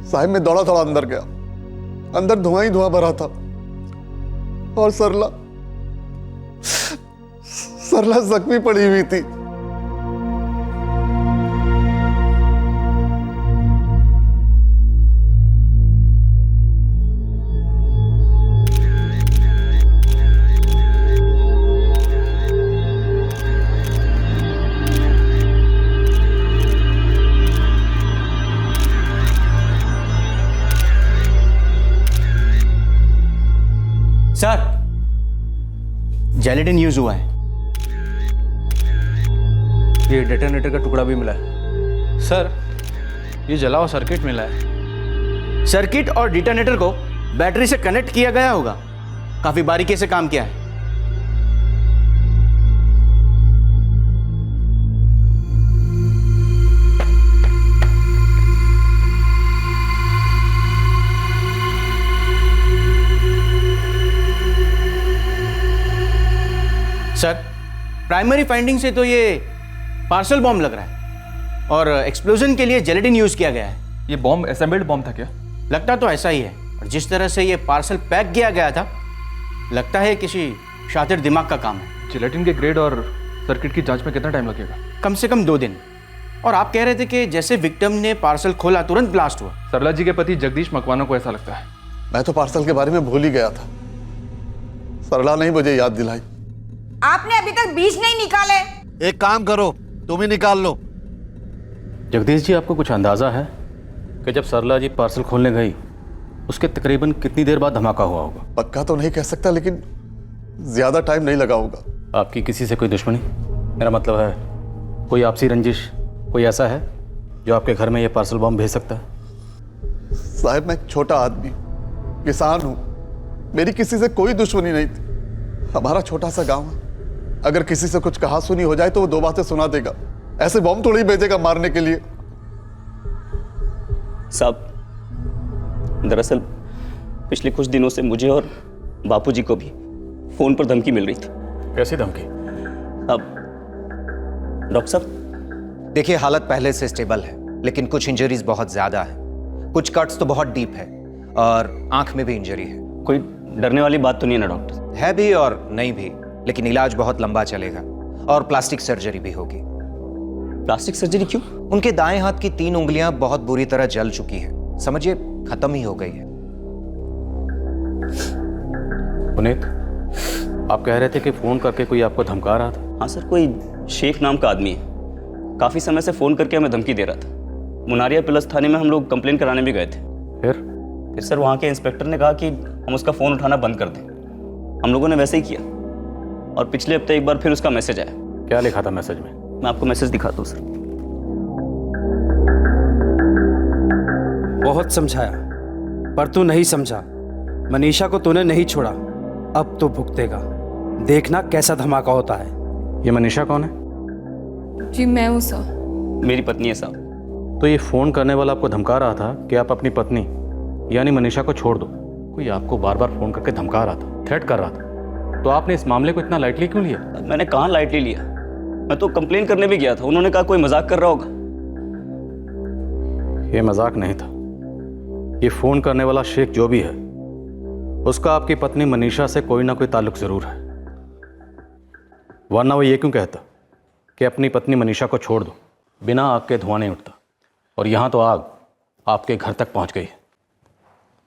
साहब, मैं दौड़ा दौड़ा अंदर गया, अंदर धुआं ही धुआं भरा था और सरला जख्मी पड़ी हुई थी। सर, जेलेटिन यूज हुआ है। ये डेटोनेटर का टुकड़ा भी मिला है। सर, ये जला हुआ सर्किट मिला है। सर्किट और डिटोनेटर को बैटरी से कनेक्ट किया गया होगा। काफी बारीकी से काम किया है। सर, प्राइमरी फाइंडिंग से तो ये पार्सल बॉम्ब लग रहा है और एक्सप्लोजन के लिए जेलेटिन यूज किया गया है। ये बॉम्ब असेंबल्ड बॉम्ब था क्या? लगता तो ऐसा ही है, और जिस तरह से ये पार्सल पैक किया गया था, लगता है किसी शातिर दिमाग का काम है। जिलेटिन के ग्रेड और सर्किट की जांच में कितना टाइम लगेगा? कम से कम 2 दिन। और आप कह रहे थे कि जैसे विक्टिम ने पार्सल खोला तुरंत ब्लास्ट हुआ। सरला जी के पति जगदीश मकवाना को ऐसा लगता है। मैं तो पार्सल के बारे में भूल ही गया था, सरला ने मुझे याद दिलाई। आपने अभी तक बीज नहीं निकाले। एक काम करो, तुम ही निकाल लो। जगदीश जी, आपको कुछ अंदाजा है कि जब सरला जी पार्सल खोलने गई उसके तकरीबन कितनी देर बाद धमाका हुआ होगा? पक्का तो नहीं कह सकता, लेकिन ज्यादा टाइम नहीं लगा होगा। आपकी किसी से कोई दुश्मनी? मेरा मतलब है कोई आपसी रंजिश, कोई ऐसा है जो आपके घर में ये पार्सल बॉम्ब भेज सकता है? साहब, मैं एक छोटा आदमी, किसान हूं, मेरी किसी से कोई दुश्मनी नहीं थी। हमारा छोटा सा गांव है, अगर किसी से कुछ कहा सुनी हो जाए तो वो 2 बातें सुना देगा। ऐसे बॉम्ब थोड़ी भेजेगा मारने के लिए। साहब, दरअसल पिछले कुछ दिनों से मुझे और बापूजी को भी फोन पर धमकी मिल रही थी। कैसी धमकी? अब डॉक्टर साहब, देखिए, हालत पहले से स्टेबल है, लेकिन कुछ इंजरीज बहुत ज्यादा है। कुछ कट्स तो बहुत डीप है और आंख में भी इंजरी है। कोई डरने वाली बात तो नहीं है ना डॉक्टर? है भी और नहीं भी, लेकिन इलाज बहुत लंबा चलेगा और प्लास्टिक सर्जरी भी होगी। प्लास्टिक सर्जरी क्यों? उनके दाएं हाथ की 3 उंगलियां बहुत बुरी तरह जल चुकी हैं। समझिए खत्म ही हो गई है। पुनीत, आप कह रहे थे कि फोन करके कोई आपको धमका रहा था? हाँ सर, कोई शेख नाम का आदमी है, काफी समय से फोन करके हमें धमकी दे रहा था। मुनारिया प्लस थाने में हम लोग कंप्लेन कराने भी गए थे। फिर सर वहाँ के इंस्पेक्टर ने कहा कि हम उसका फोन उठाना बंद कर दें। हम लोगों ने वैसे ही किया और पिछले हफ्ते एक बार फिर उसका मैसेज आया। क्या लिखा था मैसेज में? मैं आपको मैसेज दिखाता हूँ सर। बहुत समझाया पर तू नहीं समझा। मनीषा को तूने नहीं छोड़ा, अब तो भुगतेगा। देखना कैसा धमाका होता है। ये मनीषा कौन है? जी मैं हूँ सर। मेरी पत्नी है साहब। तो ये फोन करने वाला आपको धमका रहा था कि आप अपनी पत्नी यानी मनीषा को छोड़ दो। कोई आपको बार बार फोन करके धमका रहा था, थ्रेट कर रहा था, तो आपने इस मामले को इतना लाइटली क्यों लिया? मैंने कहाँ लाइटली लिया, मैं तो कंप्लेन करने भी गया था। उन्होंने कहा कोई मजाक कर रहा होगा। ये मजाक नहीं था। ये फोन करने वाला शेख जो भी है, उसका आपकी पत्नी मनीषा से कोई ना कोई ताल्लुक जरूर है, वरना वो ये क्यों कहता कि अपनी पत्नी मनीषा को छोड़ दो। बिना आग के धुआं नहीं उठता, और यहां तो आग आपके घर तक पहुंच गई है।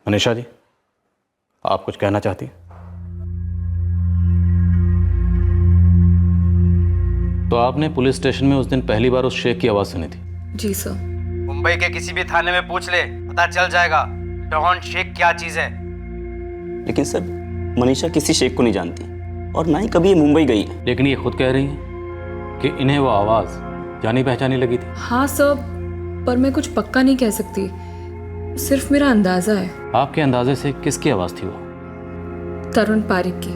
मनीषा जी, आप कुछ कहना चाहती हैं? तो आपने पुलिस स्टेशन में उस दिन पहली बार उस शेख की आवाज सुनी थी? जी सर। मुंबई के किसी भी थाने में पूछ ले, पता चल जाएगा डॉन शेख क्या चीज है। लेकिन सर, मनीषा किसी शेख को नहीं जानती और ना ही कभी ये मुंबई गई है। लेकिन ये खुद कह रही है कि इन्हें वो आवाज जानी पहचानी लगी थी। हाँ सर, पर मैं कुछ पक्का नहीं कह सकती, सिर्फ मेरा अंदाजा है। आपके अंदाजे से किसकी आवाज थी वो? तरुण पारिक की।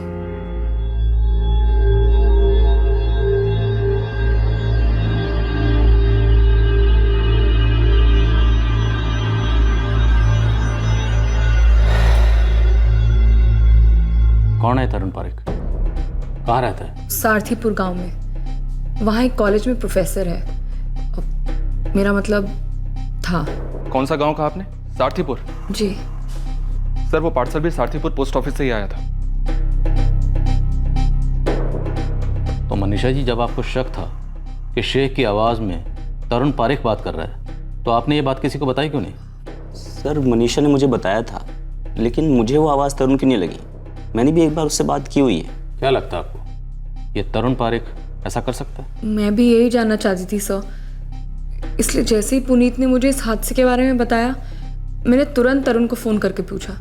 कौन है तरुण पारिक? कहाँ रहता है? सारथीपुर गांव में, वहाँ एक कॉलेज में प्रोफेसर है। मेरा मतलब था। कौन सा गांव कहा आपने? सारथीपुर? जी सर, वो पार्सल भी सारथीपुर पोस्ट ऑफिस से ही आया था। तो मनीषा जी, जब आपको शक था कि शेख की आवाज में तरुण पारिक बात कर रहा है, तो आपने ये बात किसी को बताई क्यों नहीं? सर, मनीषा ने मुझे बताया था, लेकिन मुझे वो आवाज़ तरुण की नहीं लगी। मैंने भी एक बार उससे बात की हुई है। क्या लगता है आपको, ये तरुण पारिक ऐसा कर सकता है? मैं भी यही जानना चाहती थी सर, इसलिए जैसे ही पुनीत ने मुझे इस हादसे के बारे में बताया, मैंने तुरंत तरुण को फोन करके पूछा।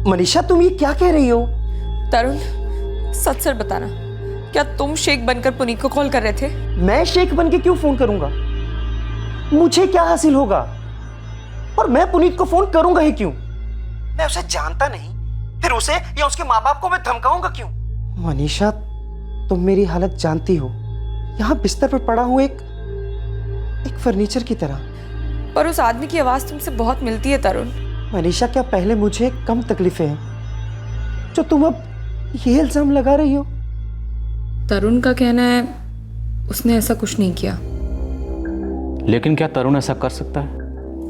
मनीषा तुम ये क्या कह रही हो? तरुण, सच सच बताना, क्या तुम शेख बनकर पुनीत को कॉल कर रहे थे? मैं शेख बन के क्यों फोन करूंगा? मुझे क्या हासिल होगा? और मैं पुनीत को फोन करूंगा ही क्यों? मैं उसे जानता नहीं, फिर उसे या उसके माँ बाप को मैं धमकाऊंगा क्यों? मनीषा, तुम मेरी हालत जानती हो। यहाँ बिस्तर पर पड़ा हूं एक फर्नीचर की तरह। पर उस आदमी की आवाज तुमसे बहुत मिलती है तरुण। मनीषा, क्या पहले मुझे कम तकलीफें हैं जो तुम अब ये इल्जाम लगा रही हो? तरुण का कहना है उसने ऐसा कुछ नहीं किया। लेकिन क्या तरुण ऐसा कर सकता है?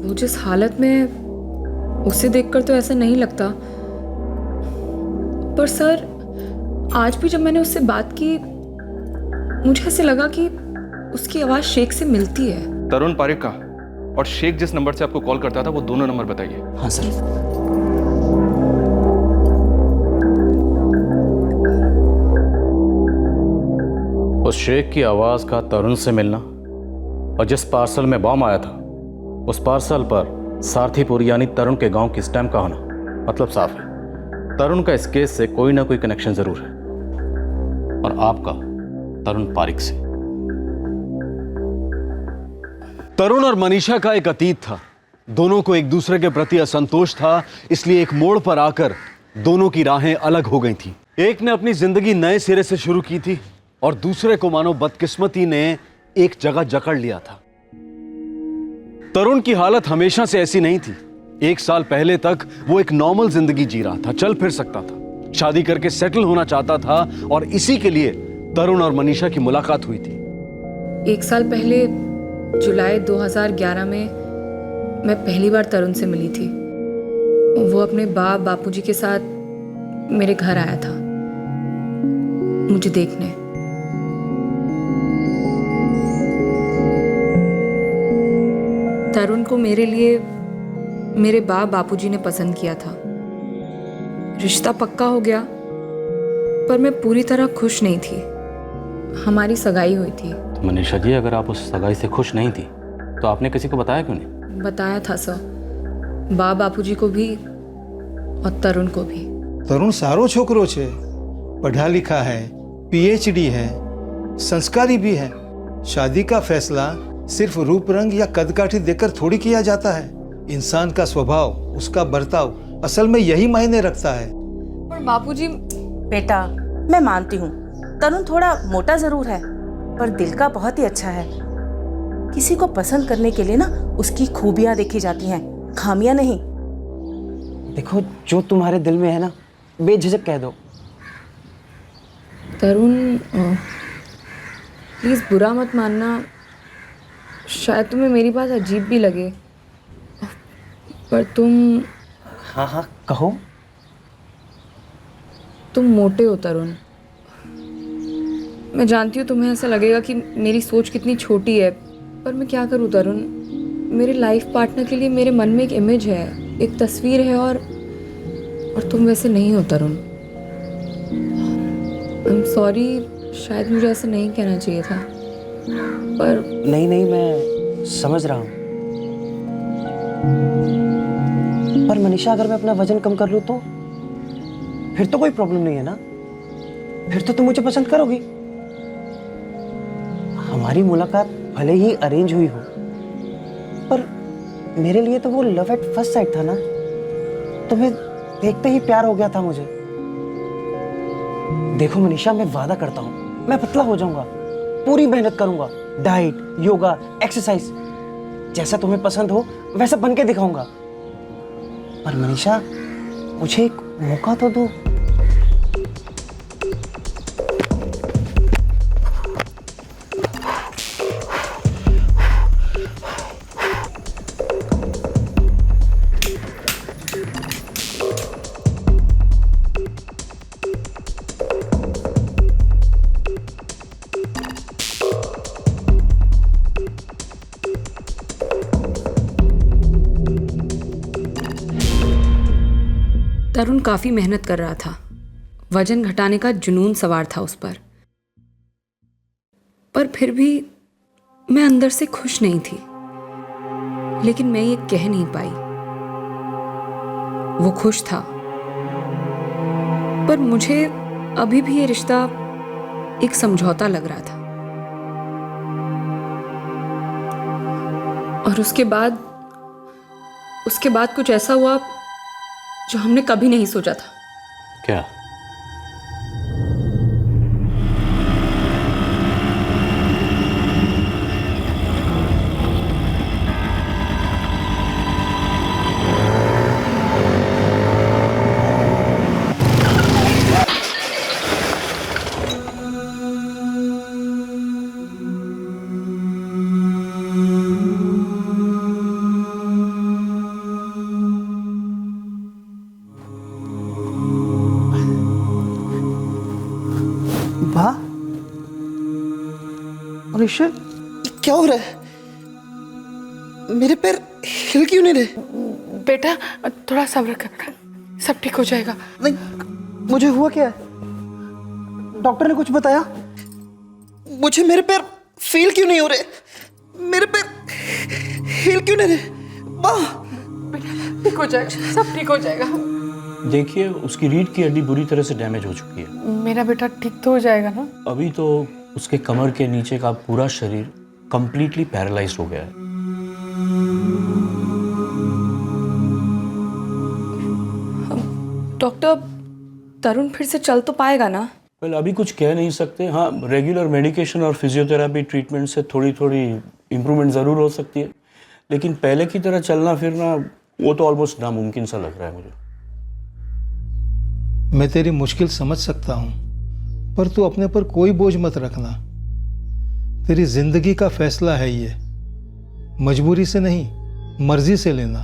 वो जिस हालत में, उसे देखकर तो ऐसा नहीं लगता। पर सर, आज भी जब मैंने उससे बात की, मुझे ऐसे लगा कि उसकी आवाज शेख से मिलती है। तरुण पारिक का और शेख जिस नंबर से आपको कॉल करता था वो दोनों नंबर बताइए। हाँ सर। उस शेख की आवाज का तरुण से मिलना और जिस पार्सल में बॉम्ब आया था उस पार्सल पर सारथीपुर यानी तरुण के गांव की स्टैम्प का होना मतलब साफ है। तरुण का इस केस से कोई ना कोई कनेक्शन जरूर है, और आपका तरुण पारिक से। तरुण और मनीषा का एक अतीत था। दोनों को एक दूसरे के प्रति असंतोष था, इसलिए एक मोड़ पर आकर दोनों की राहें अलग हो गई थी। एक ने अपनी जिंदगी नए सिरे से शुरू की थी और दूसरे को मानो बदकिस्मती ने एक जगह जकड़ लिया था। तरुण की हालत हमेशा से ऐसी नहीं थी। 1 साल पहले तक वो एक नॉर्मल जिंदगी जी रहा था, चल फिर सकता था, शादी करके सेटल होना चाहता था, और इसी के लिए तरुण और मनीषा की मुलाकात हुई थी। 1 साल पहले जुलाई 2011 में मैं पहली बार तरुण से मिली थी। वो अपने बापूजी के साथ मेरे घर आया था मुझे देखने। तरुण को मेरे लिए मेरे बापूजी ने पसंद किया था। रिश्ता पक्का हो गया, पर मैं पूरी तरह खुश नहीं थी। हमारी सगाई हुई थी। तो मनीषा जी, अगर आप उस सगाई से खुश नहीं थी तो आपने किसी को बताया क्यों नहीं? बताया था सर, बापूजी को भी और तरुण को भी। तरुण सारो छोकरो छे, पढ़ा लिखा है, PhD है, संस्कारी भी है। शादी का फैसला सिर्फ रूप रंग या कदकाठी देखकर थोड़ी किया जाता है। इंसान का स्वभाव, उसका बर्ताव असल में यही मायने रखता है। पर बापूजी। बेटा, मैं मानती हूँ तरुण थोड़ा मोटा जरूर है, पर दिल का बहुत ही अच्छा है। किसी को पसंद करने के लिए ना उसकी खूबियां देखी जाती हैं, खामियां नहीं। देखो, जो तुम्हारे दिल में है ना, बेझिझक कह दो। तरुण, प्लीज बुरा मत मानना, शायद तुम्हें मेरी बात अजीब भी लगे, पर तुम। हाँ हाँ कहो। तुम मोटे हो तरुण। मैं जानती हूँ तुम्हें ऐसा लगेगा कि मेरी सोच कितनी छोटी है, पर मैं क्या करूँ तरुण। मेरे लाइफ पार्टनर के लिए मेरे मन में एक इमेज है, एक तस्वीर है, और तुम वैसे नहीं हो तरुण। आई एम सॉरी, शायद मुझे ऐसा नहीं कहना चाहिए था, पर नहीं, मैं समझ रहा हूँ। पर मनीषा, अगर मैं अपना वजन कम कर लूँ तो फिर तो कोई प्रॉब्लम नहीं है ना? फिर तो तुम मुझे पसंद करोगी। हमारी मुलाकात भले ही अरेंज हुई हो, पर मेरे लिए तो वो लव एट फर्स्ट साइट था ना। तुम्हें देखते ही प्यार हो गया था मुझे। देखो मनीषा, मैं वादा करता हूँ मैं पतला हो जाऊंगा, पूरी मेहनत करूंगा, डाइट, योगा, एक्सरसाइज, जैसा तुम्हें पसंद हो वैसा बन के दिखाऊंगा। पर मनीषा, मुझे एक मौका तो दो। तरुण काफी मेहनत कर रहा था। वजन घटाने का जुनून सवार था उस पर फिर भी मैं अंदर से खुश नहीं थी। लेकिन मैं ये कह नहीं पाई। वो खुश था पर मुझे अभी भी ये रिश्ता एक समझौता लग रहा था। और उसके बाद कुछ ऐसा हुआ जो हमने कभी नहीं सोचा था। क्या? वाह मनीषा, क्या हो रहा है? मेरे पैर हिल क्यों नहीं रहे? बेटा थोड़ा सब्र कर, सब ठीक हो जाएगा। नहीं, मुझे हुआ क्या है? डॉक्टर ने कुछ बताया? मुझे मेरे पैर फील क्यों नहीं हो रहे? मेरे पैर हिल क्यों नहीं रहे? वाह, ठीक हो जाएगा, सब ठीक हो जाएगा। देखिए, उसकी रीढ़ की हड्डी बुरी तरह से डैमेज हो चुकी है। मेरा बेटा ठीक तो हो जाएगा ना? अभी तो उसके कमर के नीचे का पूरा शरीर कंप्लीटली पैरालाइज्ड हो गया है। डॉक्टर, तरुण फिर से चल तो पाएगा ना? वेल, अभी कुछ कह नहीं सकते। हाँ, रेगुलर मेडिकेशन और फिजियोथेरेपी ट्रीटमेंट से थोड़ी थोड़ी इम्प्रूवमेंट ज़रूर हो सकती है, लेकिन पहले की तरह चलना फिरना वो तो ऑलमोस्ट नामुमकिन सा लग रहा है मुझे। मैं तेरी मुश्किल समझ सकता हूं, पर तू अपने पर कोई बोझ मत रखना। तेरी जिंदगी का फैसला है ये, मजबूरी से नहीं, मर्जी से लेना।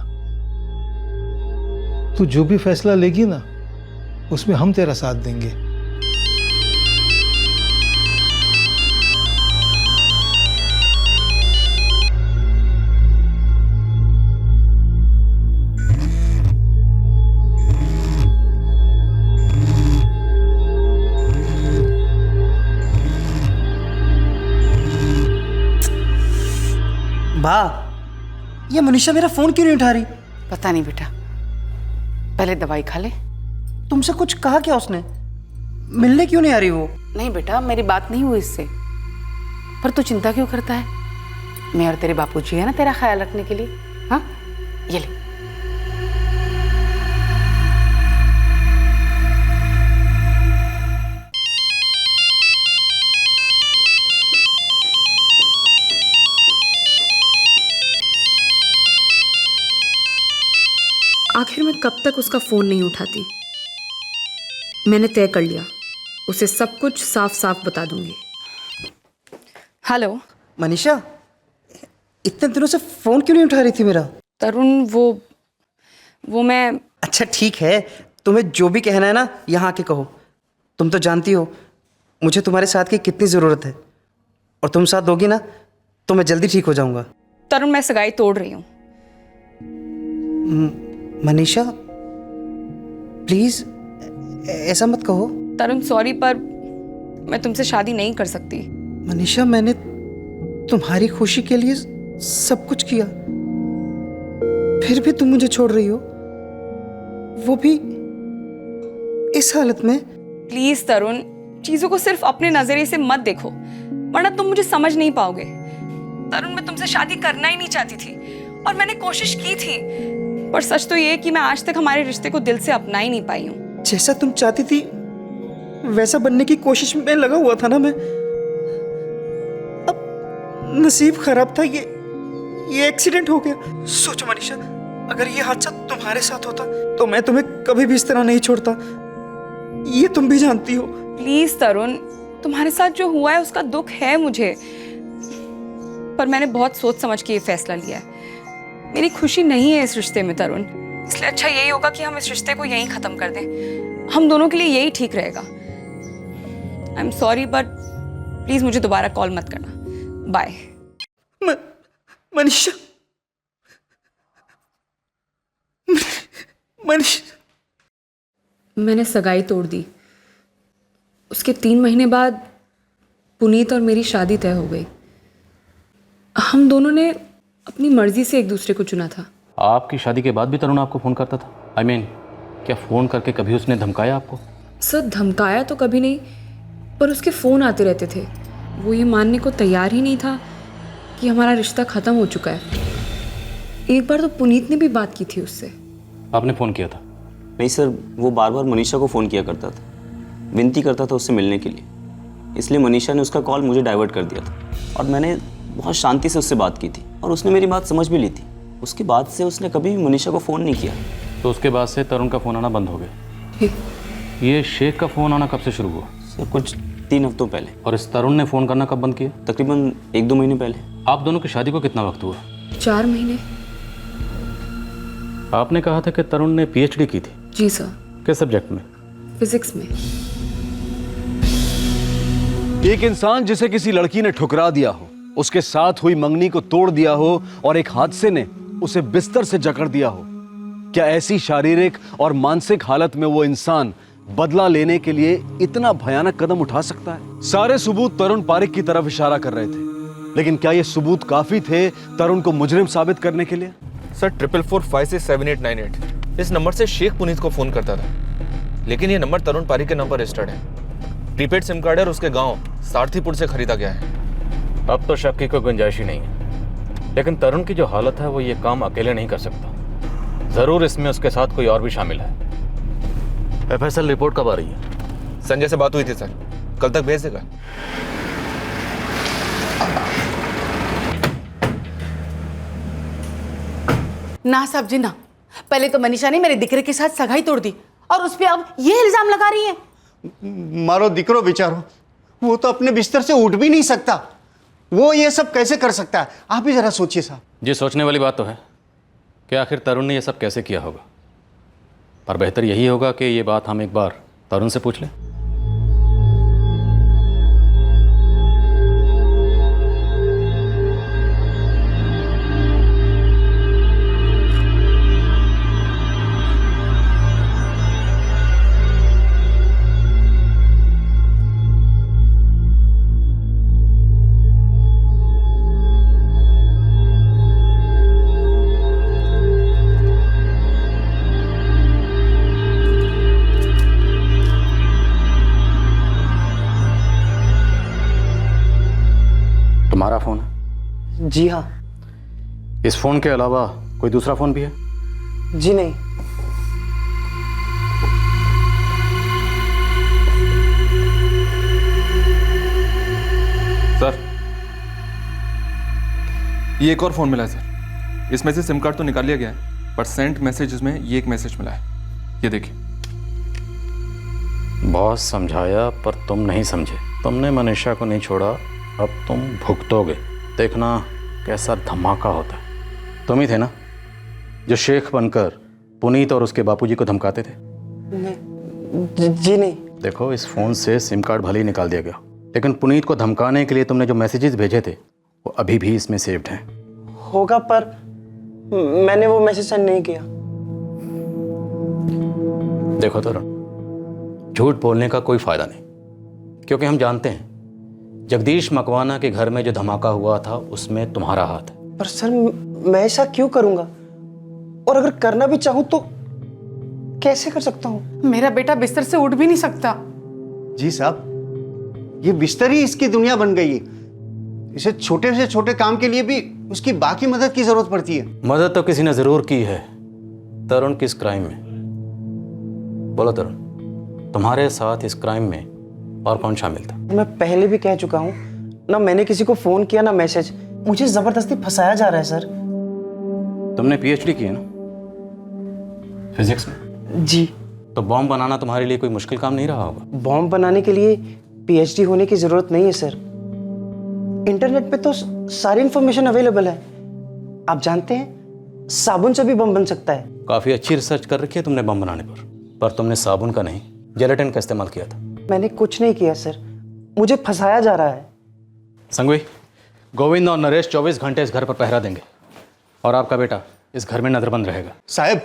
तू जो भी फैसला लेगी ना, उसमें हम तेरा साथ देंगे। वाह, ये मनीषा मेरा फोन क्यों नहीं उठा रही? पता नहीं बेटा, पहले दवाई खा ले। तुमसे कुछ कहा क्या उसने? मिलने क्यों नहीं आ रही वो? नहीं बेटा, मेरी बात नहीं हुई इससे। पर तू चिंता क्यों करता है? मैं और तेरे बापूजी है ना तेरा ख्याल रखने के लिए। हाँ, ये ले। आखिर मैं कब तक उसका फोन नहीं उठाती? मैंने तय कर लिया, उसे सब कुछ साफ साफ बता दूंगी। हेलो मनीषा, इतने दिनों से फोन क्यों नहीं उठा रही थी मेरा? तरुण, वो मैं... अच्छा ठीक है, तुम्हें जो भी कहना है ना यहाँ आके कहो। तुम तो जानती हो मुझे तुम्हारे साथ की कितनी ज़रूरत है, और तुम साथ दोगी ना तो मैं जल्दी ठीक हो जाऊंगा। तरुण, मैं सगाई तोड़ रही हूँ। मनीषा प्लीज ऐसा मत कहो। तरुण सॉरी, पर मैं तुमसे शादी नहीं कर सकती। मनीषा, मैंने तुम्हारी खुशी के लिए सब कुछ किया, फिर भी तुम मुझे छोड़ रही हो, वो भी इस हालत में। प्लीज तरुण, चीजों को सिर्फ अपने नजरिए से मत देखो, वरना तुम मुझे समझ नहीं पाओगे। तरुण, मैं तुमसे शादी करना ही नहीं चाहती थी, और मैंने कोशिश की थी, पर सच तो ये है कि मैं आज तक हमारे रिश्ते को दिल से अपना ही नहीं पाई हूँ। जैसा तुम चाहती थी वैसा बनने की कोशिश में लगा हुआ था ना मैं। अब नसीब खराब था, ये एक्सीडेंट हो गया। सोचो मनीषा, अगर ये हादसा तुम्हारे साथ होता तो मैं तुम्हें कभी भी इस तरह नहीं छोड़ता, ये तुम भी जानती हो। प्लीज तरुण, तुम्हारे साथ जो हुआ है उसका दुख है मुझे, पर मैंने बहुत सोच समझ के ये फैसला लिया है। मेरी खुशी नहीं है इस रिश्ते में तरुण, इसलिए अच्छा यही होगा कि हम इस रिश्ते को यहीं खत्म कर दें। हम दोनों के लिए यही ठीक रहेगा। I am sorry, but please मुझे दोबारा कॉल मत करना। बाय। मनीषा, मनीषा, मैंने सगाई तोड़ दी। उसके 3 महीने बाद पुनीत और मेरी शादी तय हो गई। हम दोनों ने अपनी मर्जी से एक दूसरे को चुना था। आपकी शादी के बाद भी तरुण आपको फ़ोन करता था? I mean, क्या फ़ोन करके कभी उसने धमकाया आपको? सर धमकाया तो कभी नहीं, पर उसके फ़ोन आते रहते थे। वो ये मानने को तैयार ही नहीं था कि हमारा रिश्ता ख़त्म हो चुका है। एक बार तो पुनीत ने भी बात की थी उससे। आपने फ़ोन किया था? नहीं सर, वो बार बार मनीषा को फ़ोन किया करता था, विनती करता था उससे मिलने के लिए, इसलिए मनीषा ने उसका कॉल मुझे डाइवर्ट कर दिया था और मैंने बहुत शांति से उससे बात की थी और उसने मेरी बात समझ भी ली थी। उसके बाद से उसने कभी भी मनीषा को फ़ोन नहीं किया। तो उसके बाद से तरुण का फ़ोन आना बंद हो गया। ये शेख का फ़ोन आना कब से शुरू हुआ? सर कुछ 3 हफ्तों पहले। और इस तरुण ने फ़ोन करना कब बंद किया? तकरीबन 1-2 महीने पहले। आप दोनों की शादी को कितना वक्त हुआ? 4 महीने। आपने कहा था कि तरुण ने पीएचडी की थी। जी सर। किस सब्जेक्ट में? फिजिक्स में। एक इंसान जिसे किसी लड़की ने ठुकरा दिया हो, उसके साथ हुई मंगनी को तोड़ दिया हो और एक हादसे ने उसे बिस्तर से जकड़ दिया हो, क्या ऐसी शारीरिक और मानसिक हालत में वो इंसान बदला लेने के लिए इतना भयानक कदम उठा सकता है? सारे सबूत तरुण पारिक की तरफ इशारा कर रहे थे, लेकिन क्या ये सबूत काफी थे तरुण को मुजरिम साबित करने के लिए? सर 44456898 इस नंबर से शेख पुनीत को फोन करता था, लेकिन ये नंबर तरुण पारिक के नाम पर रजिस्टर्ड है। प्रीपेड सिम कार्ड है और उसके गांव सारथीपुर से खरीदा गया है। अब तो शक की कोई गुंजाइश ही नहीं है, लेकिन तरुण की जो हालत है वो ये काम अकेले नहीं कर सकता। जरूर इसमें उसके साथ कोई और भी शामिल है। एफएसएल रिपोर्ट कब आ रही है? संजय से बात हुई थी सर, कल तक भेज देगा। ना साहब जी ना, पहले तो मनीषा ने मेरे दिकरे के साथ सगाई तोड़ दी और उस पे अब ये इल्जाम लगा रही है। मारो दिकरो बिचारो, वो तो अपने बिस्तर से उठ भी नहीं सकता, वो ये सब कैसे कर सकता है? आप ही जरा सोचिए साहब। जी सोचने वाली बात तो है कि आखिर तरुण ने ये सब कैसे किया होगा, पर बेहतर यही होगा कि ये बात हम एक बार तरुण से पूछ लें। तुम्हारा फोन है? जी हाँ। इस फोन के अलावा कोई दूसरा फोन भी है? जी नहीं। सर ये एक और फोन मिला है सर, इसमें से सिम कार्ड तो निकाल लिया गया है, पर सेंट मैसेजेस में ये एक मैसेज मिला है, ये देखिए। बहुत समझाया पर तुम नहीं समझे। तुमने मनीषा को नहीं छोड़ा, अब तुम भुगतोगे। देखना कैसा धमाका होता है। तुम ही थे ना जो शेख बनकर पुनीत और उसके बापूजी को धमकाते थे? जी नहीं। देखो इस फोन से सिम कार्ड भले ही निकाल दिया गया, लेकिन पुनीत को धमकाने के लिए तुमने जो मैसेजेस भेजे थे वो अभी भी इसमें सेव्ड हैं। होगा, पर मैंने वो मैसेज सेंड नहीं किया। देखो तरुण, झूठ बोलने का कोई फायदा नहीं, क्योंकि हम जानते हैं जगदीश मकवाना के घर में जो धमाका हुआ था उसमें तुम्हारा हाथ है। पर सर मैं ऐसा क्यों करूंगा, और अगर करना भी चाहूं तो कैसे कर सकता हूं? मेरा बेटा बिस्तर से उठ भी नहीं सकता। जी साहब, ये बिस्तर ही इसकी दुनिया बन गई है। इसे छोटे से छोटे काम के लिए भी उसकी बाकी मदद की जरूरत पड़ती है। मदद तो किसी ने जरूर की है। तरुण किस क्राइम में? बोलो तरुण, तुम्हारे साथ इस क्राइम में और कौन शामिल था? मैं पहले भी कह चुका हूं ना, मैंने किसी को फोन किया ना मैसेज। मुझे जबरदस्ती फंसाया जा रहा है सर। तुमने पीएचडी की है ना फिजिक्स में? जी। तो बॉम्ब बनाना तुम्हारे लिए कोई मुश्किल काम नहीं रहा होगा? बॉम्ब बनाने के लिए पीएचडी होने की जरूरत नहीं है सर। इंटरनेट पे तो सारी इंफॉर्मेशन अवेलेबल है। आप जानते हैं साबुन से भी बम बन सकता है। काफी अच्छी रिसर्च कर रखी है तुमने बम बनाने पर तुमने साबुन का नहीं जेलेटिन का इस्तेमाल किया था। मैंने कुछ नहीं किया सर, मुझे फंसाया जा रहा है। संगवी, गोविंद और नरेश 24 घंटे इस घर पर पहरा देंगे और आपका बेटा इस घर में नजरबंद रहेगा। साहब,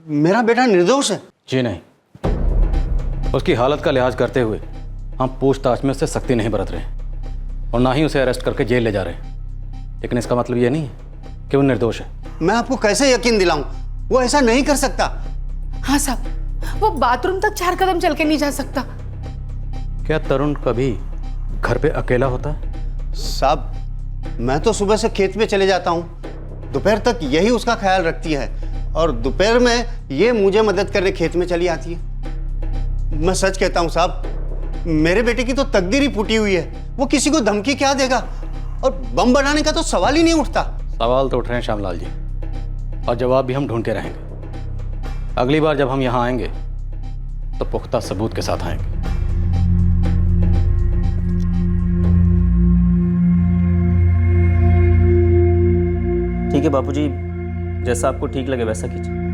मेरा बेटा निर्दोष है। जी नहीं, उसकी हालत का लिहाज करते हुए हम पूछताछ में उससे सख्ती नहीं बरत रहे और ना ही उसे अरेस्ट करके जेल ले जा रहे हैं, लेकिन इसका मतलब यह नहीं है कि वो निर्दोष है। मैं आपको कैसे यकीन दिलाऊं, वो ऐसा नहीं कर सकता। हाँ साहब, वो बाथरूम तक 4 कदम चल के नहीं जा सकता। क्या तरुण कभी घर पे अकेला होता है? साहब, मैं तो सुबह से खेत में चले जाता हूँ, दोपहर तक यही उसका ख्याल रखती है और दोपहर में ये मुझे मदद करने खेत में चली आती है। मैं सच कहता हूँ साहब, मेरे बेटे की तो तकदीर ही फूटी हुई है। वो किसी को धमकी क्या देगा, और बम बनाने का तो सवाल ही नहीं उठता। सवाल तो उठ रहे हैं श्यामलाल जी, और जवाब भी हम ढूंढते रहेंगे। अगली बार जब हम यहाँ आएंगे तो पुख्ता सबूत के साथ आएंगे। ठीक है बापूजी, जैसा आपको ठीक लगे वैसा कीजिए।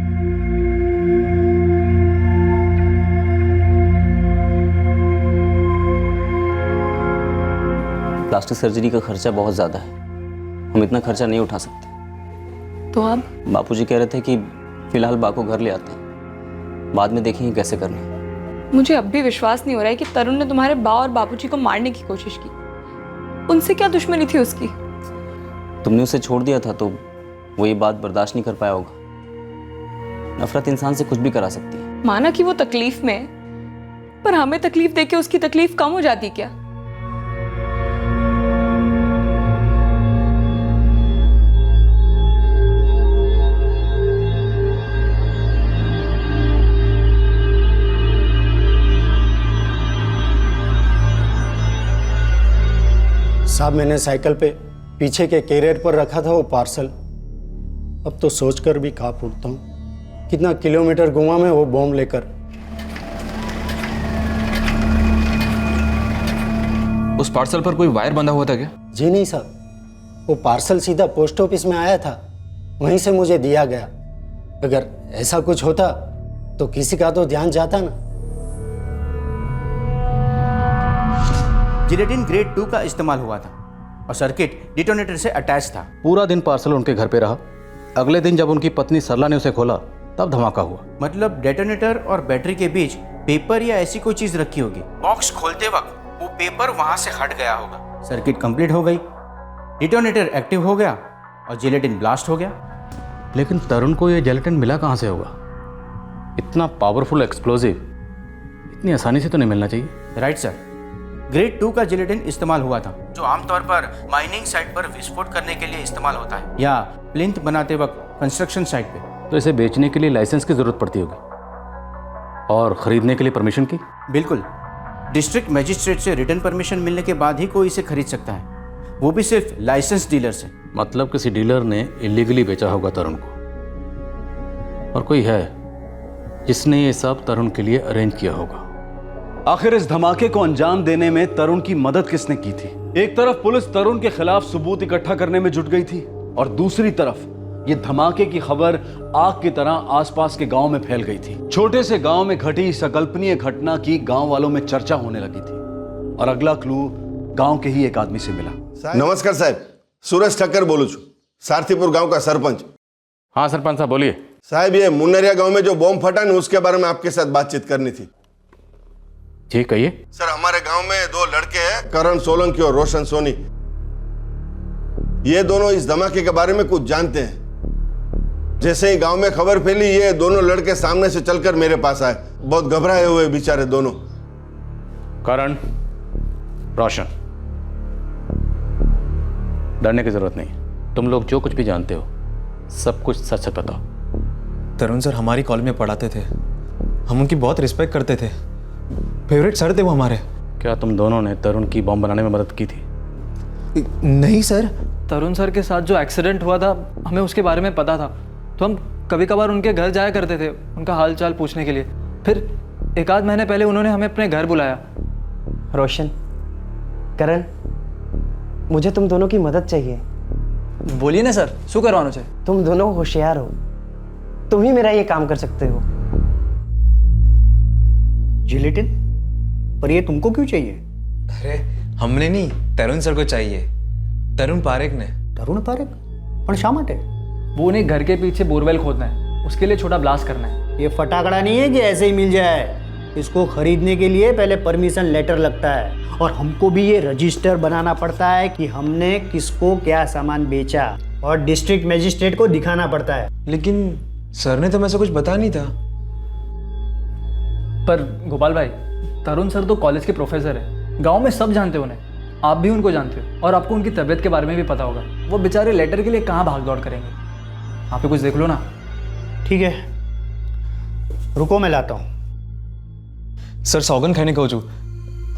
प्लास्टिक सर्जरी का खर्चा बहुत ज़्यादा है, हम इतना खर्चा नहीं उठा सकते। तो अब बापूजी कह रहे थे कि फिलहाल बा को घर ले आते हैं, बाद में देखेंगे कैसे करना है। मुझे अब भी विश्वास नहीं हो रहा है कि तरुण ने तुम्हारे बा और बापूजी को मारने की कोशिश की। उनसे क्या दुश्मनी थी उसकी? तुमने उसे छोड़ दिया था तो वो ये बात बर्दाश्त नहीं कर पाया होगा। नफरत इंसान से कुछ भी करा सकती है। माना कि वो तकलीफ में, पर हमें तकलीफ देके उसकी तकलीफ कम हो जाती क्या? साहब, मैंने साइकिल पे पीछे के कैरियर पर रखा था वो पार्सल। अब तो सोचकर भी कांप उठता हूँ, कितना किलोमीटर घुमा मैं वो बॉम्ब लेकर। उस पार्सल पर कोई वायर बंधा हुआ था क्या? जी नहीं साहब, वो पार्सल सीधा पोस्ट ऑफिस में आया था, वहीं से मुझे दिया गया। अगर ऐसा कुछ होता तो किसी का तो ध्यान जाता ना। जिलेटिन ग्रेड 2 का इस्तेमाल हुआ था और सर्किट डिटोनेटर से अटैच था। पूरा दिन पार्सल उनके घर पे रहा। अगले दिन जब उनकी पत्नी सरला ने उसे खोला तब धमाका हुआ। मतलब डेटोनेटर और बैटरी के बीच पेपर या ऐसी कोई चीज रखी होगी। बॉक्स खोलते वक्त वो पेपर वहां से हट गया होगा। सर्किट कंप्लीट हो गई, डिटोनेटर एक्टिव हो गया और जिलेटिन ब्लास्ट हो गया। लेकिन तरुण को यह जिलेटिन मिला कहां से होगा? इतना पावरफुल एक्सप्लोजिव इतनी आसानी से तो नहीं मिलना चाहिए। राइट सर, ग्रेड 2 का जिलेटिन इस्तेमाल हुआ था, जो आमतौर पर माइनिंग साइट पर विस्फोट करने के लिए इस्तेमाल होता है या प्लिंथ बनाते वक्त कंस्ट्रक्शन साइट पे। तो इसे बेचने के लिए लाइसेंस की जरूरत पड़ती होगी और खरीदने के लिए परमिशन की? बिल्कुल, डिस्ट्रिक्ट मजिस्ट्रेट से रिटर्न परमिशन मिलने के बाद ही कोई इसे खरीद सकता है, वो भी सिर्फ लाइसेंस डीलर से। मतलब किसी डीलर ने इलीगली बेचा होगा तरुण को, और कोई है जिसने ये सब तरुण के लिए अरेंज किया होगा। आखिर इस धमाके को अंजाम देने में तरुण की मदद किसने की थी? एक तरफ पुलिस तरुण के खिलाफ सबूत इकट्ठा करने में जुट गई थी और दूसरी तरफ ये धमाके की खबर आग की तरह आसपास के गांव में फैल गई थी। छोटे से गांव में घटी इस अकल्पनीय घटना की गांव वालों में चर्चा होने लगी थी और अगला क्लू गांव के ही एक आदमी से मिला। नमस्कार साहब, सूरज ठक्कर बोलू छू, सारथीपुर गांव का सरपंच। हाँ सरपंच साहब बोलिए। साहब, ये मुन्नरिया गांव में जो बॉम्ब फटा ना, उसके बारे में आपके साथ बातचीत करनी थी। जी कहिए। सर, हमारे गांव में 2 लड़के हैं, करण सोलंकी और रोशन सोनी। ये दोनों इस धमाके के बारे में कुछ जानते हैं। जैसे ही गांव में खबर फैली, ये दोनों लड़के सामने से चलकर मेरे पास आए। बहुत घबराए हुए बेचारे दोनों। करण, रोशन, डरने की जरूरत नहीं। तुम लोग जो कुछ भी जानते हो सब कुछ सच सच बताओ। तरुण सर हमारी कॉलेज में पढ़ाते थे, हम उनकी बहुत रिस्पेक्ट करते थे, फेवरेट सर थे वो हमारे। क्या तुम दोनों ने तरुण की बॉम्ब बनाने में मदद की थी? नहीं सर। तरुण सर के साथ जो एक्सीडेंट हुआ था हमें उसके बारे में पता था, तो हम कभी कभार उनके घर जाया करते थे उनका हाल चाल पूछने के लिए। फिर 1 महीने पहले उन्होंने हमें अपने घर बुलाया। रोशन, करण, मुझे तुम दोनों की मदद चाहिए। बोलिए ना सर, शू करवाना चाहिए? तुम दोनों होशियार हो, तुम ही मेरा ये काम कर सकते हो। जिलेटिन? पर ये तुमको क्यों चाहिए? अरे हमने नहीं, तरुण सर को चाहिए। तरुण पारेख ने। तरुण पारेख? पर शा माटे? वो उन्हें घर के पीछे बोरवेल खोदना है, उसके लिए छोटा ब्लास्ट करना है। ये फटाकड़ा नहीं है कि ऐसे ही मिल जाए। इसको खरीदने के लिए पहले परमिशन लेटर लगता है और हमको भी ये रजिस्टर बनाना पड़ता है कि हमने किसको क्या सामान बेचा, और डिस्ट्रिक्ट मजिस्ट्रेट को दिखाना पड़ता है। लेकिन सर ने तो मुझे कुछ बता नहीं था। पर गोपाल भाई, तरुण सर तो कॉलेज के प्रोफेसर है, गांव में सब जानते हैं उन्हें, आप भी उनको जानते हो और आपको उनकी तबीयत के बारे में भी पता होगा। वो बेचारे लेटर के लिए कहाँ भाग दौड़ करेंगे, आप भी कुछ देख लो ना। ठीक है, रुको मैं लाता हूँ। सर सौगन खाने को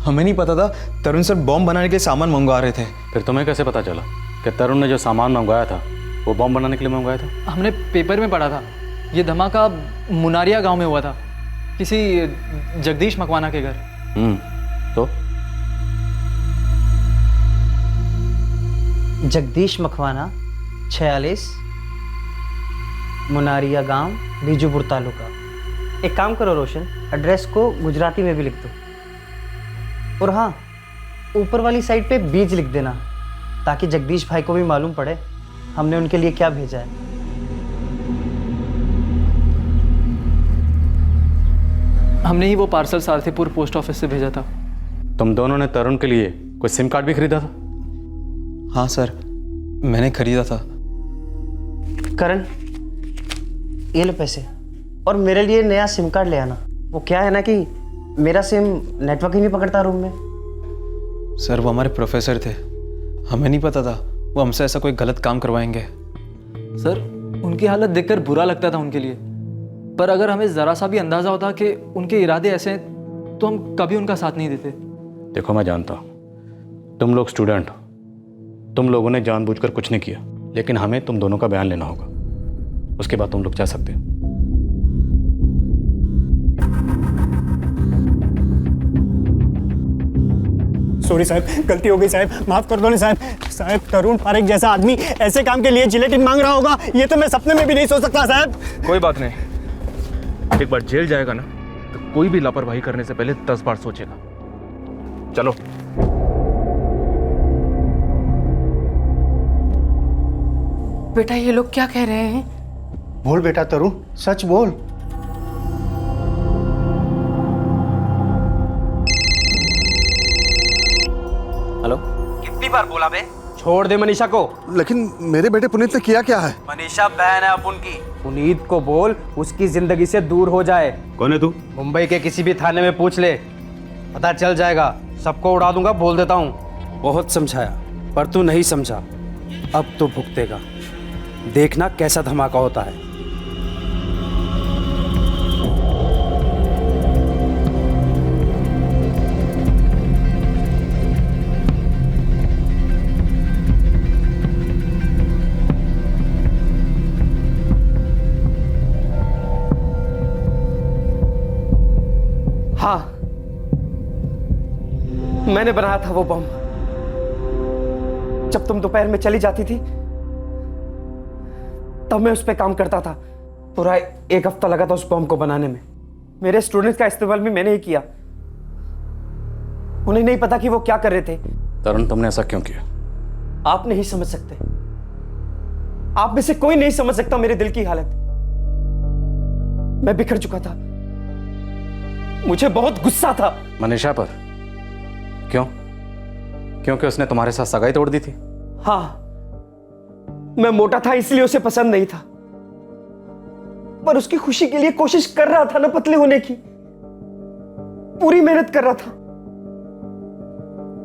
हमें नहीं पता था तरुण सर बॉम्ब बनाने के लिए सामान मंगवा रहे थे। फिर तुम्हें कैसे पता चला कि तरुण ने जो सामान मंगवाया था वो बॉम्ब बनाने के लिए मंगवाया था? हमने पेपर में पढ़ा था, ये धमाका मुनारिया गांव में हुआ था, किसी जगदीश मकवाना के घर। तो जगदीश मकवाना 46 मुनारिया गांव, बीजूपुर तालुका। एक काम करो रोशन, एड्रेस को गुजराती में भी लिख दो, और हाँ, ऊपर वाली साइड पे बीज लिख देना ताकि जगदीश भाई को भी मालूम पड़े हमने उनके लिए क्या भेजा है। हमने ही वो पार्सल सारथीपुर पोस्ट ऑफिस से भेजा था। तुम दोनों ने तरुण के लिए कोई सिम कार्ड भी खरीदा था? हाँ सर, मैंने खरीदा था। करण, ये लो पैसे, और मेरे लिए नया सिम कार्ड ले आना। वो क्या है ना कि मेरा सिम नेटवर्क ही नहीं पकड़ता रूम में। सर वो हमारे प्रोफेसर थे, हमें नहीं पता था वो हमसे ऐसा कोई गलत काम करवाएंगे। सर उनकी हालत देखकर बुरा लगता था उनके लिए, पर अगर हमें ज़रा सा भी अंदाज़ा होता कि उनके इरादे ऐसे हैं तो हम कभी उनका साथ नहीं देते। देखो मैं जानता हूँ तुम लोग स्टूडेंट हो, तुम लोगों ने जानबूझकर कुछ नहीं किया, लेकिन हमें तुम दोनों का बयान लेना होगा, उसके बाद तुम लोग जा सकते हो। सॉरी साहब, गलती हो गई साहब, माफ कर दो ना साहब। साहब तरुण पारेख जैसा आदमी ऐसे काम के लिए जिलेटिन मांग रहा होगा, ये तो मैं सपने में भी नहीं सोच सकता साहब। कोई बात नहीं, एक बार जेल जाएगा ना तो कोई भी लापरवाही करने से पहले 10 बार सोचेगा। चलो। बेटा ये लोग क्या कह रहे हैं? बोल बेटा तरुण, सच बोल। हेलो, कितनी बार बोला बे? छोड़ दे मनीषा को। लेकिन मेरे बेटे पुनीत ने किया क्या है? मनीषा बहन है अपन की। पुनीत को बोल उसकी जिंदगी से दूर हो जाए। कौन है तू? मुंबई के किसी भी थाने में पूछ ले, पता चल जाएगा। सबको उड़ा दूंगा, बोल देता हूँ। बहुत समझाया पर तू नहीं समझा, अब तो भुगतेगा। देखना कैसा धमाका होता है। हाँ, मैंने बनाया था वो बम। जब तुम दोपहर में चली जाती थी तब मैं उस पर काम करता था। पूरा 1 हफ्ता लगा था उस बम को बनाने में। मेरे स्टूडेंट्स का इस्तेमाल भी मैंने ही किया। उन्हें नहीं पता कि वो क्या कर रहे थे। तरुण तुमने ऐसा क्यों किया? आप नहीं समझ सकते, आप में से कोई नहीं समझ सकता मेरे दिल की हालत। मैं बिखर चुका था, मुझे बहुत गुस्सा था। मनीषा पर? क्यों? क्योंकि उसने तुम्हारे साथ सगाई तोड़ दी थी? हाँ, मैं मोटा था इसलिए उसे पसंद नहीं था, पर उसकी खुशी के लिए कोशिश कर रहा था ना पतले होने की। पूरी मेहनत कर रहा था,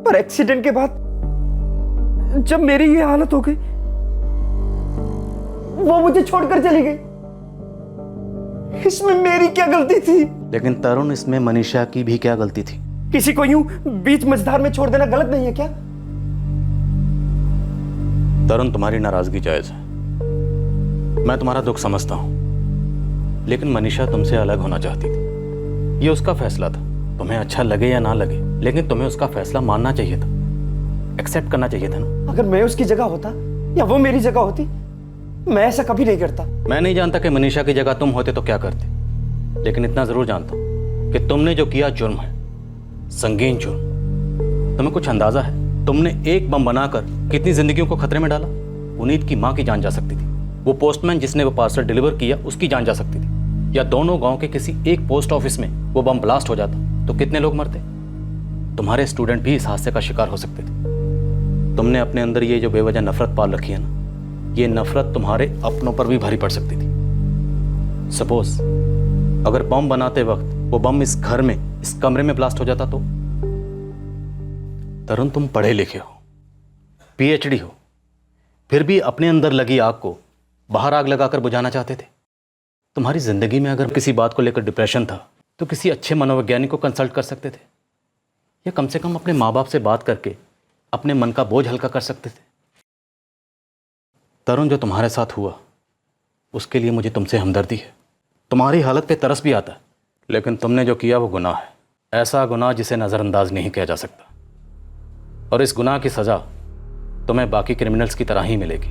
पर एक्सीडेंट के बाद जब मेरी ये हालत हो गई, वो मुझे छोड़कर चली गई। इसमें मेरी क्या गलती थी? लेकिन तरुण, इसमें मनीषा की भी क्या गलती थी? किसी को यूं बीच मझधार में छोड़ देना गलत नहीं है क्या? तरुण, तुम्हारी नाराजगी जायज है, मैं तुम्हारा दुख समझता हूं, लेकिन मनीषा तुमसे अलग होना चाहती थी। ये उसका फैसला था, तुम्हें अच्छा लगे या ना लगे, लेकिन तुम्हें उसका फैसला मानना चाहिए था, एक्सेप्ट करना चाहिए था ना। अगर मैं उसकी जगह होता या वो मेरी जगह होती, मैं ऐसा कभी नहीं करता। मैं नहीं जानता कि मनीषा की जगह तुम होते तो क्या करते, लेकिन इतना जरूर जानता हूं कि तुमने जो किया जुर्म है, संगीन जुर्म। तुम्हें कुछ अंदाजा है तुमने एक बम बनाकर कितनी जिंदगियों को खतरे में डाला? पुनीत की मां की जान जा सकती थी, वो पोस्टमैन जिसने वो पार्सल डिलीवर किया उसकी जान जा सकती थी, या दोनों गांव के किसी एक पोस्ट ऑफिस में वो बम ब्लास्ट हो जाता तो कितने लोग मरते? तुम्हारे स्टूडेंट भी इस हादसे का शिकार हो सकते थे। तुमने अपने अंदर ये जो बेवजह नफरत पाल रखी है ना, ये नफरत तुम्हारे अपनों पर भी भारी पड़ सकती थी। सपोज अगर बम बनाते वक्त वो बम इस घर में, इस कमरे में ब्लास्ट हो जाता तो? तरुण, तुम पढ़े लिखे हो, पीएचडी हो, फिर भी अपने अंदर लगी आग को बाहर आग लगाकर बुझाना चाहते थे। तुम्हारी जिंदगी में अगर किसी बात को लेकर डिप्रेशन था तो किसी अच्छे मनोवैज्ञानिक को कंसल्ट कर सकते थे, या कम से कम अपने माँ बाप से बात करके अपने मन का बोझ हल्का कर सकते थे। तरुण, जो तुम्हारे साथ हुआ उसके लिए मुझे तुमसे हमदर्दी है। तुम्हारी हालत पे तरस भी आता है, लेकिन तुमने जो किया वो गुनाह है, ऐसा गुनाह जिसे नज़रअंदाज नहीं किया जा सकता। और इस गुनाह की सज़ा तुम्हें बाकी क्रिमिनल्स की तरह ही मिलेगी।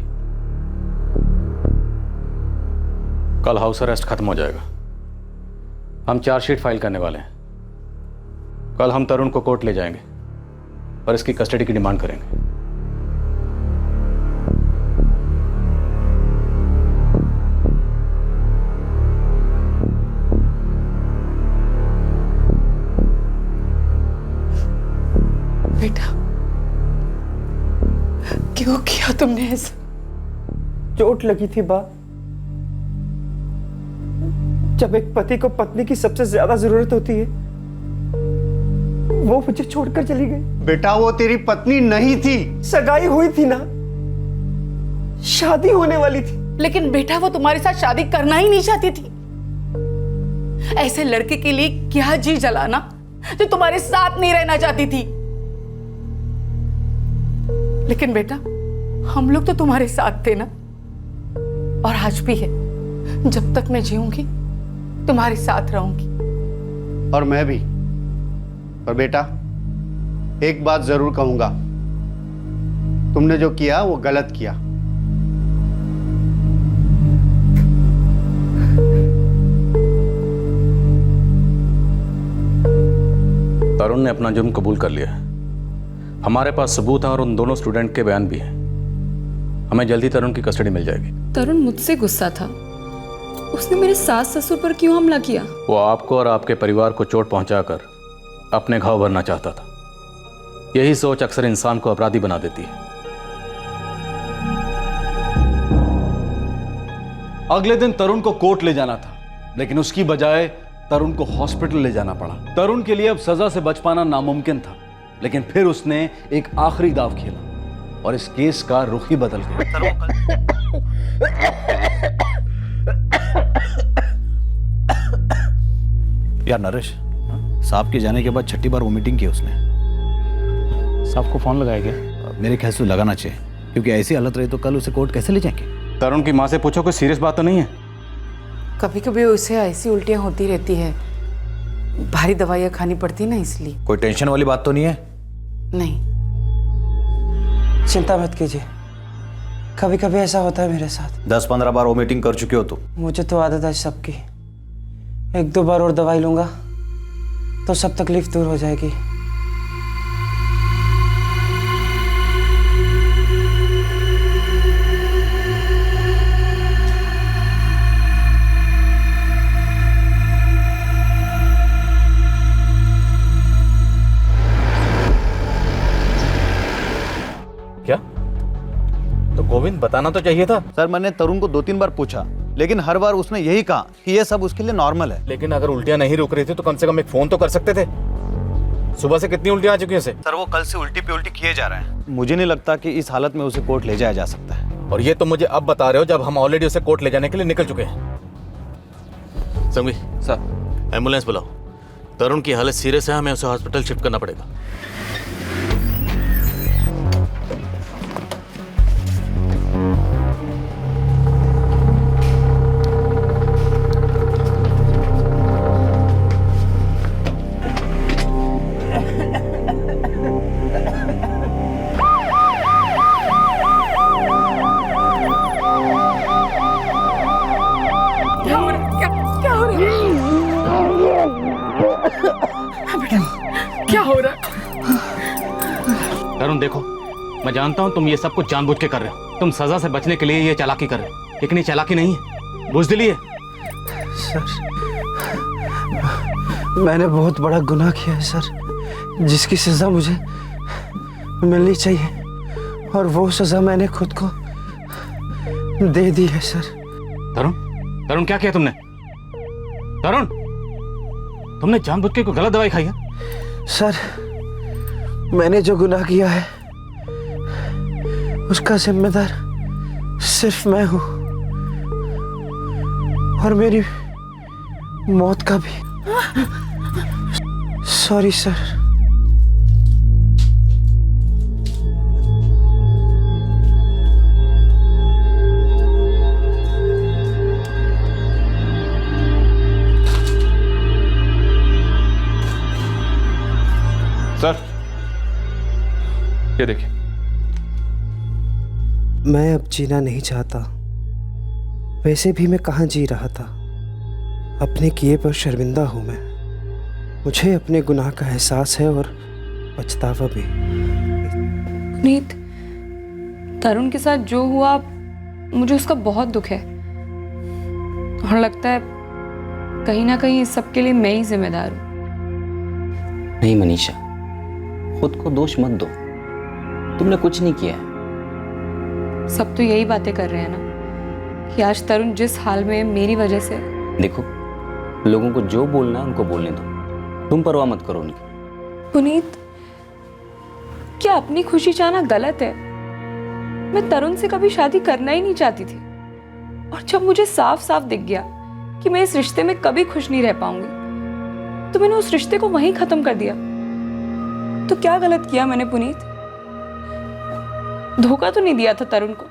कल हाउस अरेस्ट खत्म हो जाएगा, हम चार्जशीट फाइल करने वाले हैं। कल हम तरुण को कोर्ट ले जाएंगे और इसकी कस्टडी की डिमांड करेंगे। बेटा, क्यों किया तुमने ऐसा? चोट लगी थी बा। जब एक पति को पत्नी की सबसे ज्यादा जरूरत होती है, वो मुझे छोड़कर चली गई। बेटा, वो तेरी पत्नी नहीं थी। सगाई हुई थी ना, शादी होने वाली थी। लेकिन बेटा, वो तुम्हारे साथ शादी करना ही नहीं चाहती थी। ऐसे लड़के के लिए क्या जी जलाना जो तुम्हारे साथ नहीं रहना चाहती थी। लेकिन बेटा, हम लोग तो तुम्हारे साथ थे ना, और आज भी है। जब तक मैं जीऊंगी तुम्हारे साथ रहूंगी। और मैं भी। पर बेटा, एक बात जरूर कहूंगा, तुमने जो किया वो गलत किया। तरुण ने अपना जुर्म कबूल कर लिया है। हमारे पास सबूत है और उन दोनों स्टूडेंट के बयान भी हैं। हमें जल्दी तरुण की कस्टडी मिल जाएगी। तरुण मुझसे गुस्सा था, उसने मेरे सास ससुर पर क्यों हमला किया? वो आपको और आपके परिवार को चोट पहुंचाकर अपने घाव भरना चाहता था। यही सोच अक्सर इंसान को अपराधी बना देती है। अगले दिन तरुण को कोर्ट ले जाना था, लेकिन उसकी बजाय तरुण को हॉस्पिटल ले जाना पड़ा। तरुण के लिए अब सजा से बच पाना नामुमकिन था, लेकिन फिर उसने एक आखिरी दाव खेला और इस केस का रुख ही बदल गया। यार नरेश, साहब के जाने के बाद छठी बार वोमिटिंग की उसने। साहब को फोन लगाया गया? मेरे ख्याल से लगाना चाहिए, क्योंकि ऐसी हालत रही तो कल उसे कोर्ट कैसे ले जाएंगे? तरुण की माँ से पूछो, कोई सीरियस बात तो नहीं है? कभी कभी उसे ऐसी उल्टियां होती रहती है, भारी दवाइयां खानी पड़ती ना, इसलिए। कोई टेंशन वाली बात तो नहीं है? नहीं। चिंता मत कीजिए, कभी कभी ऐसा होता है मेरे साथ। 10-15 बार वोमिटिंग कर चुके हो तुम। मुझे तो आदत है सबकी। 1-2 बार और दवाई लूंगा तो सब तकलीफ दूर हो जाएगी। क्या? तो गोविंद बताना तो चाहिए था। सर, मैंने तरुण को 2-3 बार पूछा, लेकिन हर बार उसने यही कहा कि ये सब उसके लिए नॉर्मल है। लेकिन अगर उल्टियां नहीं रुक रही थी तो कम से कम एक फोन तो कर सकते थे। सुबह से कितनी उल्टियां आ चुकी हैं उसे? सर, वो कल से उल्टी पे उल्टी किए जा रहे हैं। मुझे नहीं लगता कि इस हालत में उसे कोर्ट ले जाया जा सकता है। और ये तो मुझे अब बता रहे हो जब हम ऑलरेडी उसे कोर्ट ले जाने के लिए निकल चुके हैं। संघवी सर, एम्बुलेंस बुलाओ। तरुण की हालत सीरियस है, हमें उसे हॉस्पिटल शिफ्ट करना पड़ेगा। क्या हो रहा है? तरुण देखो, मैं जानता हूं तुम ये सब कुछ जानबूझ के कर रहे हो। तुम सजा से बचने के लिए ये चालाकी कर रहे हो, लेकिन ये चालाकी नहीं है, बुज़दिली है। सर, मैंने बहुत बड़ा गुनाह किया है सर, जिसकी सजा मुझे मिलनी चाहिए, और वो सजा मैंने खुद को दे दी है सर। तरुण, तरुण क्या किया तुमने? तरुण, तुमने जानबूझ के कोई गलत दवाई खाई है? सर, मैंने जो गुनाह किया है उसका जिम्मेदार सिर्फ मैं हूं, और मेरी मौत का भी। Sorry sir. सर, ये देखिए। मैं अब जीना नहीं चाहता। वैसे भी मैं कहाँ जी रहा था। अपने किए पर शर्मिंदा हूं मैं। मुझे अपने गुनाह का एहसास है और पछतावा भी। पुनीत, तरुण के साथ जो हुआ मुझे उसका बहुत दुख है, और लगता है कहीं ना कहीं इस सब के लिए मैं ही जिम्मेदार हूं। नहीं मनीषा, खुद को दोष मत दो, तुमने कुछ नहीं किया है। सब तो यही बातें कर रहे हैं ना कि आज तरुण जिस हाल में है मेरी वजह से। देखो, लोगों को जो बोलना है उनको बोलने दो, तुम परवाह मत करो उनकी। पुनीत, क्या अपनी खुशी चाहना गलत है? मैं तरुण से कभी शादी करना ही नहीं चाहती थी, और जब मुझे साफ साफ दिख गया कि मैं इस रिश्ते में कभी खुश नहीं रह पाऊंगी, तो मैंने उस रिश्ते को वहीं खत्म कर दिया। तो क्या गलत किया मैंने पुनीत? धोखा तो नहीं दिया था तरुण को,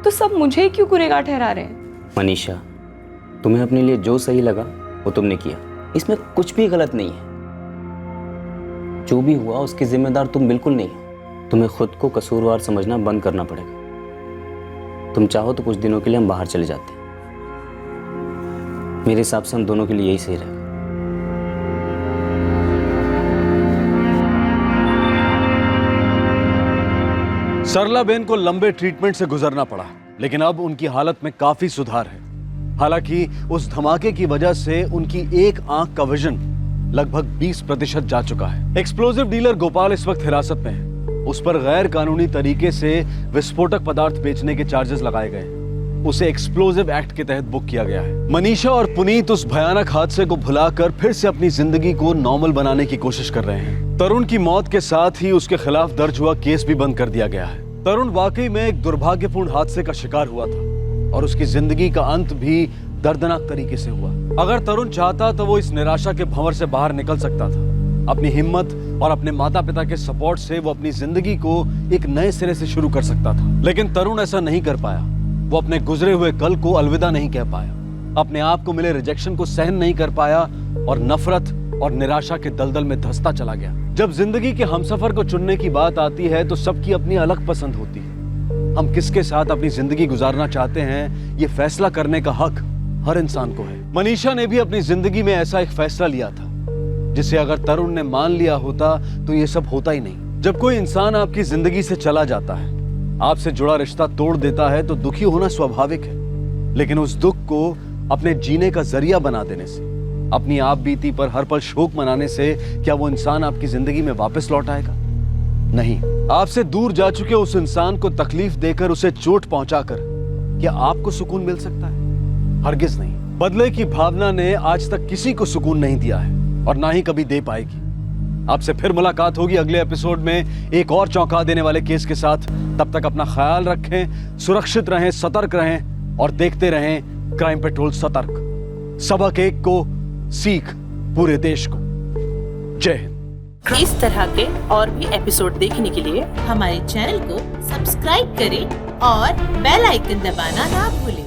तो सब मुझे ही क्यों गुनहगार ठहरा रहे हैं? मनीषा, तुम्हें अपने लिए जो सही लगा वो तुमने किया, इसमें कुछ भी गलत नहीं है। जो भी हुआ उसके जिम्मेदार तुम बिल्कुल नहीं हो। तुम्हें खुद को कसूरवार समझना बंद करना पड़ेगा। तुम चाहो तो कुछ दिनों के लिए हम बाहर चले जाते हैं। मेरे हिसाब से हम दोनों के लिए यही सही रहेगा। सरलाबेन को लंबे ट्रीटमेंट से गुजरना पड़ा, लेकिन अब उनकी हालत में काफी सुधार है। हालांकि उस धमाके की वजह से उनकी एक आंख का विजन लगभग 20% जा चुका है। एक्सप्लोजिव डीलर गोपाल इस वक्त हिरासत में है। उस पर गैर कानूनी तरीके से विस्फोटक पदार्थ बेचने के चार्जेस लगाए गए। उसे एक्सप्लोजिव एक्ट के तहत बुक किया गया है। मनीषा और पुनीत उस भयानक हादसे को भुलाकर फिर से अपनी जिंदगी को नॉर्मल बनाने की कोशिश कर रहे हैं। तरुण की मौत के साथ ही उसके खिलाफ दर्ज हुआ केस भी बंद कर दिया गया है। तरुण वाकई में एक दुर्भाग्यपूर्ण हादसे का शिकार हुआ था, और उसकी जिंदगी का अंत भी दर्दनाक तरीके से हुआ। अगर तरुण चाहता तो वो इस निराशा के भंवर से बाहर निकल सकता था। अपनी हिम्मत और अपने माता पिता के सपोर्ट से वो अपनी जिंदगी को एक नए सिरे से शुरू कर सकता था, लेकिन तरुण ऐसा नहीं कर पाया। वो अपने गुजरे हुए कल को अलविदा नहीं कह पाया, अपने आप को मिले रिजेक्शन को सहन नहीं कर पाया, और नफरत और निराशा के दलदल में धंसता चला गया। जब जिंदगी के हमसफर को चुनने की बात आती है तो सबकी अपनी अलग पसंद होती है। हम किसके साथ अपनी जिंदगी गुजारना चाहते हैं, ये फैसला करने का हक हर इंसान को है। मनीषा ने भी अपनी जिंदगी में ऐसा एक फैसला लिया था, जिसे अगर तरुण ने मान लिया होता तो ये सब होता ही नहीं। जब कोई इंसान आपकी जिंदगी से चला जाता है, आपसे जुड़ा रिश्ता तोड़ देता है, तो दुखी होना स्वाभाविक है, लेकिन उस दुख को अपने जीने का जरिया बना देने से, अपनी आप बीती पर हर पल शोक मनाने से क्या वो इंसान आपकी जिंदगी में वापस लौट आएगा? नहीं। आपसे दूर जा चुके उस इंसान को तकलीफ देकर, उसे चोट पहुंचाकर क्या आपको सुकून मिल सकता है? हरगिज नहीं। बदले की भावना ने आज तक किसी को सुकून नहीं दिया है, और ना ही कभी दे पाएगी। आपसे फिर मुलाकात होगी अगले एपिसोड में एक और चौंका देने वाले केस के साथ। तब तक अपना ख्याल रखें, सुरक्षित रहें, सतर्क रहें, और देखते रहें क्राइम पेट्रोल सतर्क। सबक एक को, सीख पूरे देश को। जय हिंद। इस तरह के और भी एपिसोड देखने के लिए हमारे चैनल को सब्सक्राइब करें और बेल आइकन दबाना ना भूलें।